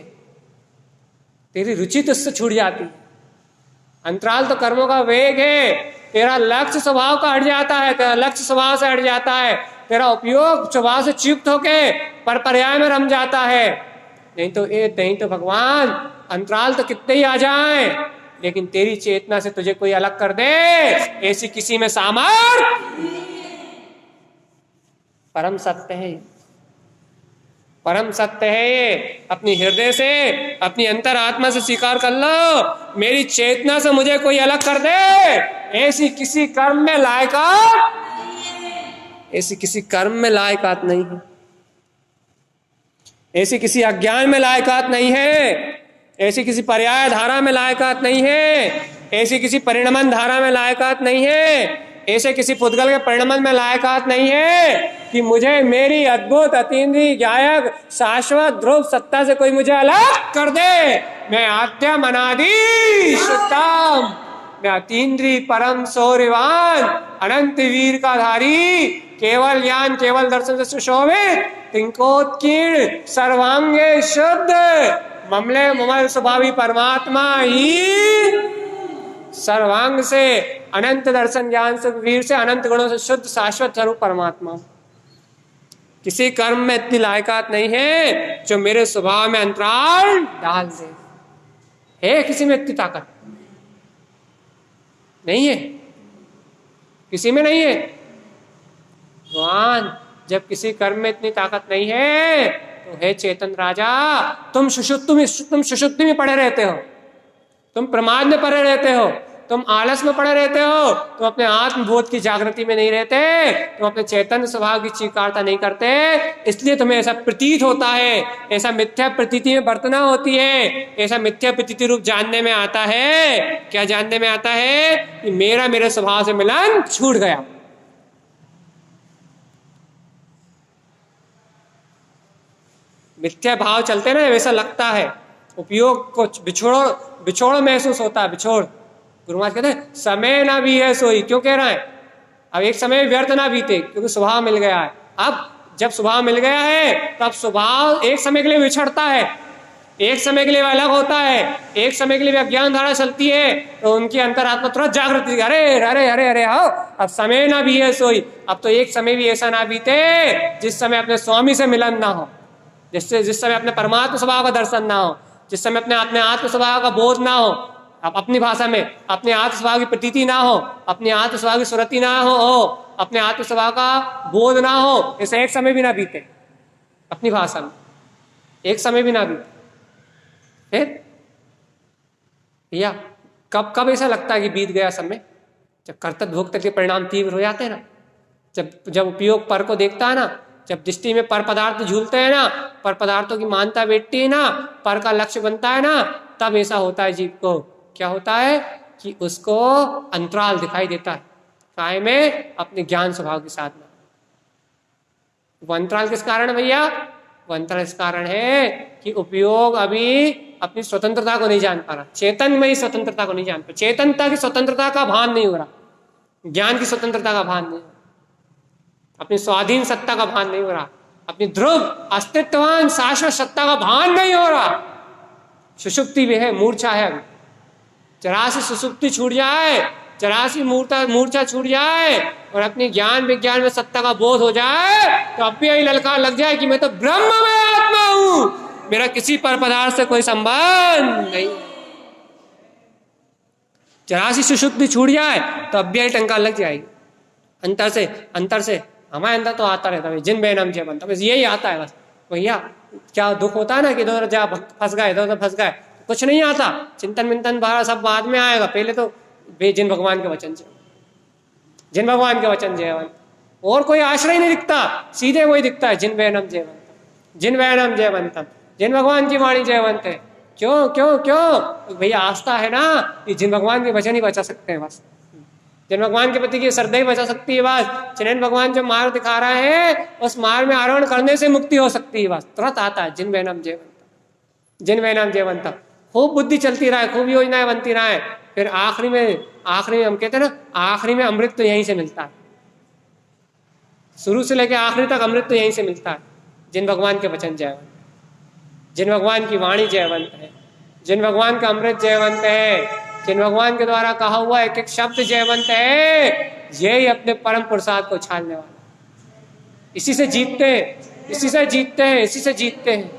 तेरी रुचि तुझसे छूट जाती है। अंतराल तो कर्मों का वेग है, तेरा लक्ष्य स्वभाव का हट जाता है, तेरा लक्ष्य स्वभाव से हट जाता है, तेरा उपयोग स्वभाव से चियुक्त होके पर पर्याय में रम जाता है। नहीं तो भगवान अंतराल तो कितने ही आ जाए, लेकिन तेरी चेतना से तुझे कोई अलग कर दे ऐसी किसी में सामर्थ्य। परम सत्य है, परम सत्य है ये। अपनी हृदय से, अपनी अंतर आत्मा से स्वीकार कर लो, मेरी चेतना से मुझे कोई अलग कर दे ऐसी किसी कर्म में लायकात, ऐसी किसी कर्म में लायकात नहीं है, ऐसी किसी अज्ञान में लायकात नहीं है, ऐसी किसी पर्याय धारा में लायकात नहीं है, ऐसी किसी परिणमन धारा में लायकात नहीं है, ऐसे किसी पुद्गल के परिणमन में लायकात नहीं है कि मुझे मेरी अद्भुत अतीन्द्रिय गायक शाश्वत ध्रुव सत्ता से कोई मुझे अलग कर दे। मैं आद्यम अनादि शुद्धम, मैं अतीन्द्रिय परम सौर्यवान अनंत वीर का धारी, केवल ज्ञान केवल दर्शन से सुशोभित, तिंकोत्कीर्ण सर्वांगे शुद्ध ममले ममल स्वभावी परमात्मा ही सर्वांग से अनंत दर्शन ज्ञान से वीर से अनंत गुणों से शुद्ध शाश्वत स्वरूप परमात्मा। किसी कर्म में इतनी लायकात नहीं है जो मेरे स्वभाव में अंतराल डाल दे। है किसी में इतनी ताकत नहीं है, किसी में नहीं है। भगवान जब किसी कर्म में इतनी ताकत नहीं है तो हे चेतन राजा, तुम सुषुप्ति में पड़े रहते हो, तुम प्रमाद में पड़े रहते हो, तुम आलस में पड़े रहते हो, तुम अपने आत्मबोध की जागृति में नहीं रहते, तुम अपने चैतन्य स्वभाव की स्वीकारता नहीं करते, इसलिए तुम्हें ऐसा प्रतीत होता है, ऐसा मिथ्या प्रतीति में बर्तना होती है, ऐसा मिथ्या प्रतीति रूप जानने में आता है। क्या जानने में आता है? कि मेरा मेरे स्वभाव से मिलन छूट गया। मिथ्या भाव चलते ना, वैसा लगता है, उपयोग को बिछोड़ महसूस होता है, बिछोड़। गुरु महाराज कहते हैं समय ना भी है सोई, क्यों कह रहा है? अब एक समय व्यर्थ ना बीते, क्योंकि स्वभाव मिल गया है। अब जब स्वभाव मिल गया है तब स्वभाव एक समय के लिए बिछड़ता है, एक समय के लिए अलग होता है, एक समय के लिए अज्ञान धारा चलती है, तो उनकी अंतरात्मा तुरंत जागृति, अरे अरे अरे अरे हो, अब समय ना भी है सोई। अब तो एक समय भी ऐसा ना बीते जिस समय अपने स्वामी से मिलन ना हो, जिस समय अपने परमात्मा स्वभाव का दर्शन ना हो, जिस समय अपने आत्म स्वभाव का बोध ना हो, अब अपनी भाषा में अपने आत्म स्वभाव की प्रतीति ना हो, अपने आत्म स्वभाव की सुरति ना हो, अपने आत्म स्वभाव का बोध ना हो, ऐसे एक समय भी ना बीते। अपनी भाषा में एक समय भी ना बीते। फिर या कब ऐसा लगता है कि बीत गया समय? जब कर्तव्य भोक्तव्य के परिणाम तीव्र हो जाते हैं ना, जब उपयोग पर को देखता है ना, जब दृष्टि में पर पदार्थ झूलते हैं ना, पर पदार्थों की मानता बैठती है ना, पर का लक्ष्य बनता है ना, तब ऐसा होता है जीव को। क्या होता है? कि उसको अंतराल दिखाई देता है। काय में? अपने ज्ञान स्वभाव के साथ में। वो अंतराल किस कारण है भैया? वो अंतराल इस कारण है कि उपयोग अभी अपनी स्वतंत्रता को नहीं जान पा रहा, चेतन में ही स्वतंत्रता को नहीं जान पा रहा, चेतनता की स्वतंत्रता का भान नहीं हो रहा, ज्ञान की स्वतंत्रता का भान नहीं हो रहा, अपनी स्वाधीन सत्ता का भान नहीं हो रहा, अपनी ध्रुव अस्तित्ववान शाश्वत सत्ता का भान नहीं हो रहा। सुषुप्ति भी है, मूर्छा है। अभी जरा सी सुषुप्ति छूट जाए, जरा सी मूर्छा छूट जाए और अपनी ज्ञान विज्ञान में सत्ता का बोध हो जाए, तो अब भी यही ललकार लग जाए कि मैं तो ब्रह्म में आत्मा हूं, मेरा किसी पर पदार्थ से कोई संबंध नहीं। जरा सी सुषुप्ति छूट जाए तो अब भी यही टंकार लग जाएगी। अंतर से हमारे अंदर तो आता रहता है, जिन बेनम जय बनता, बस यही आता है। बस भैया क्या दुख होता है ना कि इधर जा फंस गए, इधर फंस गए, कुछ नहीं आता। चिंतन मिंतन बाहर सब बाद में आएगा, पहले तो जिन भगवान के वचन जय, जिन भगवान के वचन जयवंत, और कोई आश्रय नहीं दिखता, सीधे वही दिखता है, जिन वैनम जयवंतम, जिन वैनम जयवंतम, जिन भगवान की वाणी जयवंत है। क्यों क्यों क्यों? भैया आस्था है ना, कि जिन भगवान के वचन ही बचा सकते हैं, बस जिन भगवान के प्रति की श्रद्धा ही बचा सकती है। बस जिन भगवान जो मार्ग दिखा रहा है उस मार्ग में आरोहण करने से मुक्ति हो सकती है। बस तुरंत आता है जिन वैनम जयवंतम, जिन वैनम जयवंतम। खूब बुद्धि चलती रहा है, खूब योजनाएं बनती रहा है, फिर आखिरी में हम कहते हैं ना, आखिरी में अमृत तो यहीं से मिलता है। शुरू से लेकर आखिरी तक अमृत तो यहीं से मिलता है। जिन भगवान के वचन जयवंत, जिन भगवान की वाणी जयवंत है, जिन भगवान का अमृत जयवंत है, जिन भगवान के द्वारा कहा हुआ एक एक शब्द जयवंत है, यही अपने परम प्रसाद को छानने वाला। इसी से जीतते हैं, इसी से जीतते हैं, इसी से जीतते हैं।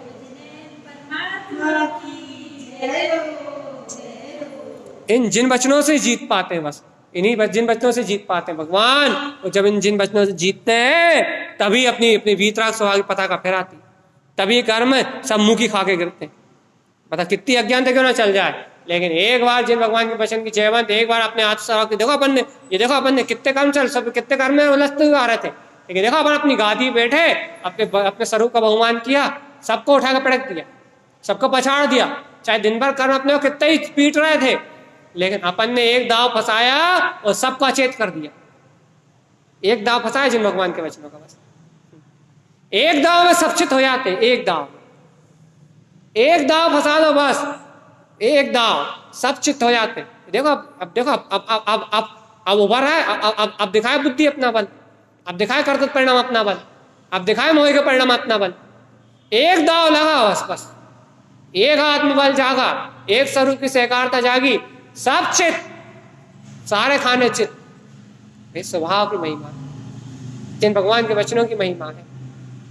इन जिन वचनों से जीत पाते हैं, बस इन्हीं जिन वचनों से जीत पाते हैं भगवान। और जब इन जिन वचनों से जीतते हैं तभी अपनी अपनी वीतराग स्वभाव की पताका फहराती, तभी कर्म सब मुंह की खा के गिरते हैं। पता कितनी अज्ञानता क्यों ना चल जाए, लेकिन एक बार जिन भगवान के वचन की जयवंत, एक बार अपने हाथ से देखो अपन ने, ये देखो अपन ने कितने कर्म चल, सब कितने कर्म में उलझते हुए आ रहे थे, लेकिन देखो अपन अपनी गादी बैठे, अपने स्वरूप का बहुमान किया, सबको उठा कर पटक दिया, सबको पछाड़ दिया। चाहे दिन भर कर्म अपने को कितने ही पीट रहे थे, लेकिन अपन ने एक दाव फंसाया और सबको अचेत कर दिया। एक दाव फंसाया जिन भगवान के वचनों का, बस एक दाव में सब चित हो जाते। एक दाव फंसा दो, बस एक दाव सब चित हो जाते। देखो अब देखो अब उभर रहा है, अब दिखाए बुद्धि अपना बल, अब दिखाए कर्तव्य परिणाम अपना बल, अब दिखाए मोह के परिणाम अपना बल। एक दाव लगा, बस एक आत्मबल जागा, एक स्वरूप की सहकारता जागी, सब चित, सारे खाने चित। इस स्वभाव की महिमा, जिन भगवान के वचनों की महिमा है,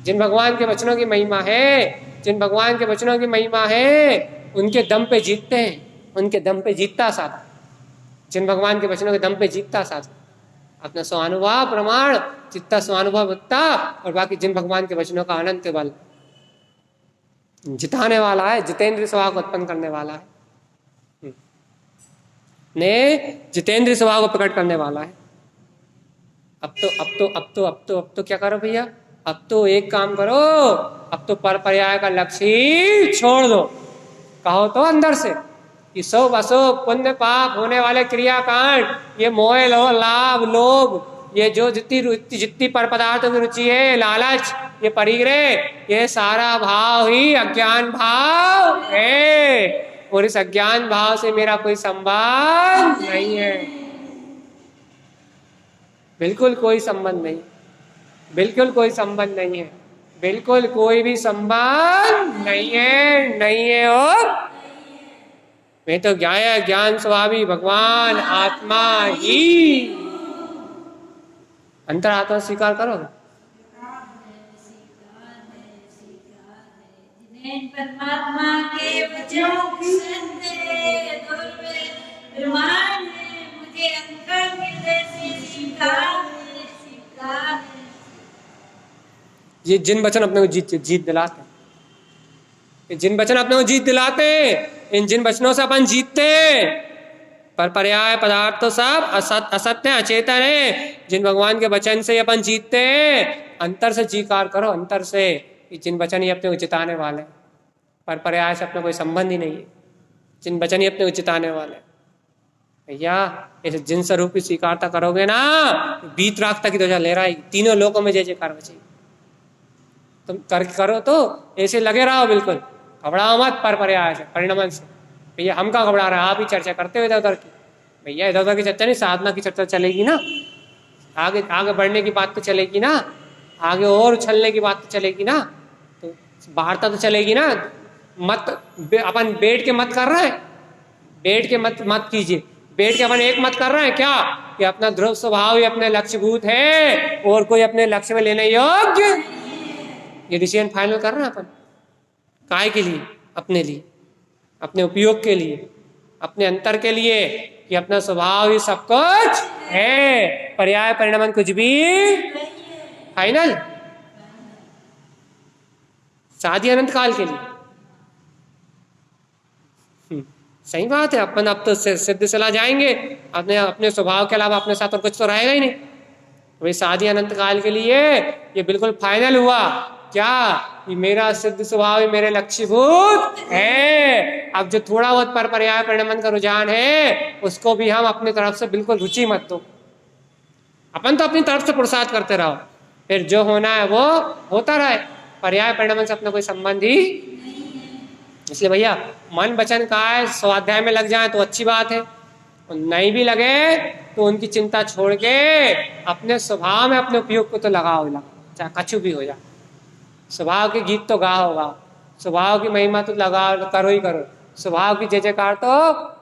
जिन भगवान के वचनों की महिमा है, जिन भगवान के वचनों की महिमा है, उनके दम पे जीतते हैं, उनके दम पे जीतता साधा। जिन भगवान के वचनों के दम पे जीतता साधा, अपना स्वानुभव प्रमाण, जितना स्वानुभव उतना, और बाकी जिन भगवान के वचनों का अनंत बल जिताने वाला है, जितेंद्र स्वभाव को उत्पन्न करने वाला है, ने जितेंद्र स्वभाव को प्रकट करने वाला है। अब तो क्या करो भैया, अब तो एक काम करो, अब तो पर पर्याय का लक्ष्य ही छोड़ दो। कहो तो अंदर से कि शुभ अशुभ पुण्य पाप होने वाले क्रियाकांड, ये मोह लाभ लोभ, ये जो जितनी पर पदार्थों की रुचि है, लालच, ये परिग्रह, ये सारा भाव ही अज्ञान भाव है, और इस अज्ञान भाव से मेरा कोई संबंध नहीं है, बिल्कुल कोई संबंध नहीं, बिल्कुल कोई संबंध नहीं है, बिल्कुल कोई भी संबंध नहीं है, नहीं है। और मैं तो ज्ञान स्वभावी भगवान आत्मा ही, अंतरात्मा स्वीकार करो। परमात्मा के वचनों मुझे अंतर ये जिन वचन अपने को जीत दिलाते हैं, जिन वचन अपने को जीत दिलाते हैं, इन जिन वचनों से अपन जीतते हैं। पर पर्याय पदार्थ तो सब असत्य अचेतन है, जिन भगवान के वचन से अपन जीतते हैं। अंतर से स्वीकार करो, अंतर से, जिन वचन ही अपने को जिताने वाले, पर पर्याय से अपना कोई संबंध ही नहीं है, जिन वचन ही अपने को जिताने वाले। भैया ऐसे जिन स्वरूप की स्वीकारता करोगे ना, बीत राखता की ध्वजा लहराएगी, तीनों लोकों में जय जयकार बचेगी। तुम करो तो ऐसे लगे रहो, बिल्कुल घबराओ मत पर पर्याय से, परिणमन से। भैया हम कहाँ घबरा रहे हैं, आप ही चर्चा करते हो इधर उधर की। भैया इधर उधर की चर्चा नहीं, साधना की चर्चा चलेगी ना, आगे आगे बढ़ने की बात तो चलेगी ना, आगे और उछलने की बात तो चलेगी ना, तो वार्ता तो चलेगी ना। मत अपन बैठ के मत कर रहे हैं, बैठ के मत कीजिए, बैठ के अपन एक मत कर रहे हैं क्या कि अपना ध्रुव स्वभाव ही अपने लक्ष्यभूत है और कोई अपने लक्ष्य में लेने योग्य। ये डिसीजन फाइनल कर रहे हैं अपन, काय के लिए, अपने लिए, अपने उपयोग के लिए, अपने अंतर के लिए, कि अपना स्वभाव ही सब कुछ है, पर्याय परिणाम कुछ भी फाइनल, शादी अनंत काल के लिए। सही बात है, अपन अब तो सिद्ध सलाह जाएंगे, अपने स्वभाव के अलावा अपने साथ और कुछ तो रहेगा ही नहीं। वही शादी अनंत काल के लिए ये बिल्कुल फाइनल हुआ क्या कि मेरा सिद्ध स्वभाव ही मेरे लक्ष्यभूत है। अब जो थोड़ा बहुत पर पर्याय परिणाम का रुझान है, उसको भी हम अपनी तरफ से बिल्कुल रुचि मत दो। अपन तो अपनी तरफ से पुरुषार्थ करते रहो, फिर जो होना है वो होता रहे, पर्याय परिणाम से अपना कोई संबंध ही। इसलिए भैया मन वचन काय स्वाध्याय में लग जाए तो अच्छी बात है, और नहीं भी लगे तो उनकी चिंता छोड़ के अपने स्वभाव में अपने उपयोग को तो लगाओ, चाहे कछु भी हो जाए। स्वभाव के गीत तो गाओ, स्वभाव की महिमा तो लगाओ, करो ही करो। स्वभाव की जय जयकार तो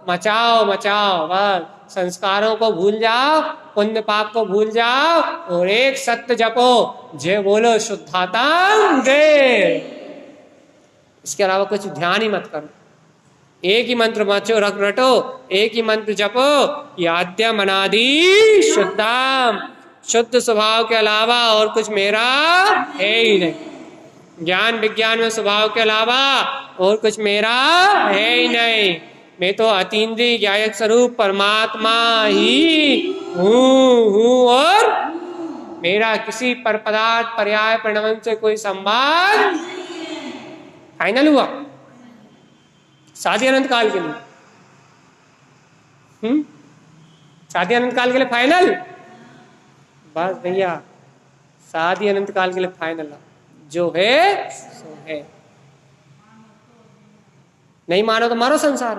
मचाओ मचाओ, बस संस्कारों को भूल जाओ, पुण्य पाप को भूल जाओ और एक सत्य जपो, जय बोलो शुद्धातम जय। इसके अलावा कुछ ध्यान ही मत करो, एक ही मंत्र मचो रटो, एक ही मंत्र जपो, याद्यम अनादि शुद्धम, शुद्ध स्वभाव के अलावा और कुछ मेरा है ही नहीं। ज्ञान विज्ञान में स्वभाव के अलावा और कुछ मेरा है ही नहीं। मैं तो अतीन्द्रिय ज्ञायक स्वरूप परमात्मा ही हूँ और मेरा किसी पर पदार्थ पर्याय परिणाम से कोई संबंध। फाइनल हुआ शादी अनंत काल के लिए। शादी अनंत काल के लिए फाइनल, बस भैया शादी अनंत काल के लिए फाइनल। जो है सो है, नहीं मानो तो मारो संसार।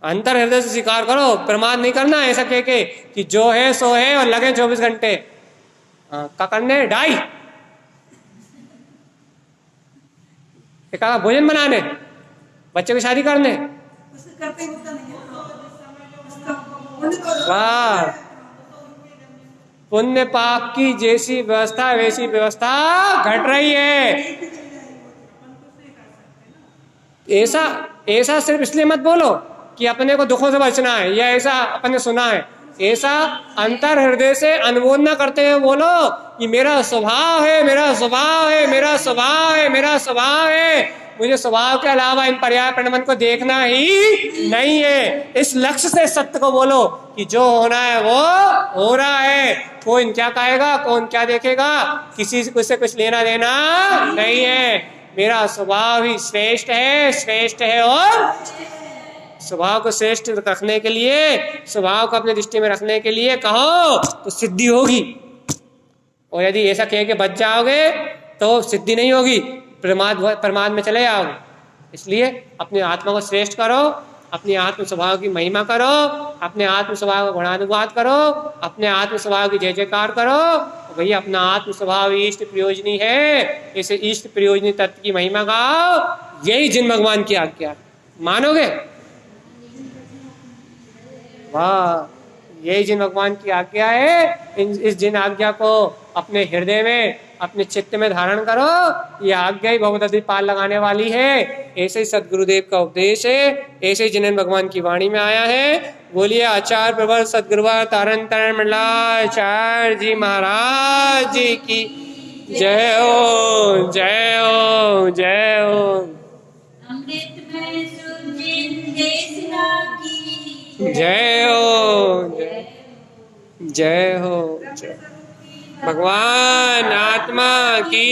अंतर हृदय से स्वीकार करो, प्रमाद नहीं करना ऐसा कह के कि जो है सो है और लगे 24 घंटे का करने डाई, कहा भोजन बनाने, बच्चे की शादी करने। वाह, पुण्य पाप की जैसी व्यवस्था वैसी व्यवस्था घट रही है। ऐसा ऐसा सिर्फ इसलिए मत बोलो कि अपने को दुखों से बचना है या ऐसा अपने सुना है, ऐसा अंतर हृदय से अनुमोदन न करते हुए बोलो कि मेरा स्वभाव है, मेरा स्वभाव है, मेरा स्वभाव है, मेरा स्वभाव है। मुझे स्वभाव के अलावा इन पर्याय परिणाम को देखना ही नहीं है। इस लक्ष्य से सत्य को बोलो कि जो होना है वो हो रहा है, कौन क्या कहेगा, कौन क्या देखेगा, किसी से कुछ लेना देना नहीं है। मेरा स्वभाव ही श्रेष्ठ है, श्रेष्ठ है। और स्वभाव को श्रेष्ठ रखने के लिए, स्वभाव को अपने दृष्टि में रखने के लिए कहो तो सिद्धि होगी, और यदि ऐसा कह के बच जाओगे तो सिद्धि नहीं होगी, प्रमाद में चले जाओगे। इसलिए अपने आत्मा को श्रेष्ठ करो, अपने आत्म स्वभाव की महिमा करो, अपने आत्म स्वभाव का गुणानुवाद करो, अपने आत्म स्वभाव की जय जयकार करो। भैया अपना आत्म स्वभाव इष्ट प्रयोजनी है, इसे इष्ट प्रयोजनी तत्व की महिमा गाओ। यही जिन भगवान की आज्ञा, मानोगे? वाह, यही जिन भगवान की आज्ञा है। इस जिन आज्ञा को अपने हृदय में, अपने चित्त में धारण करो। ये आज्ञा ही भगवत पार लगाने वाली है। ऐसे ही सदगुरुदेव का उपदेश है, ऐसे ही जिन भगवान की वाणी में आया है। बोलिए आचार्य प्रवर सदगुरुवर तारण तारण मंडलाचार्य जी महाराज जी की जय हो, जय हो, जय हो। अमृतमय सुजिन देसना की जय हो, जय हो। भगवान आत्मा की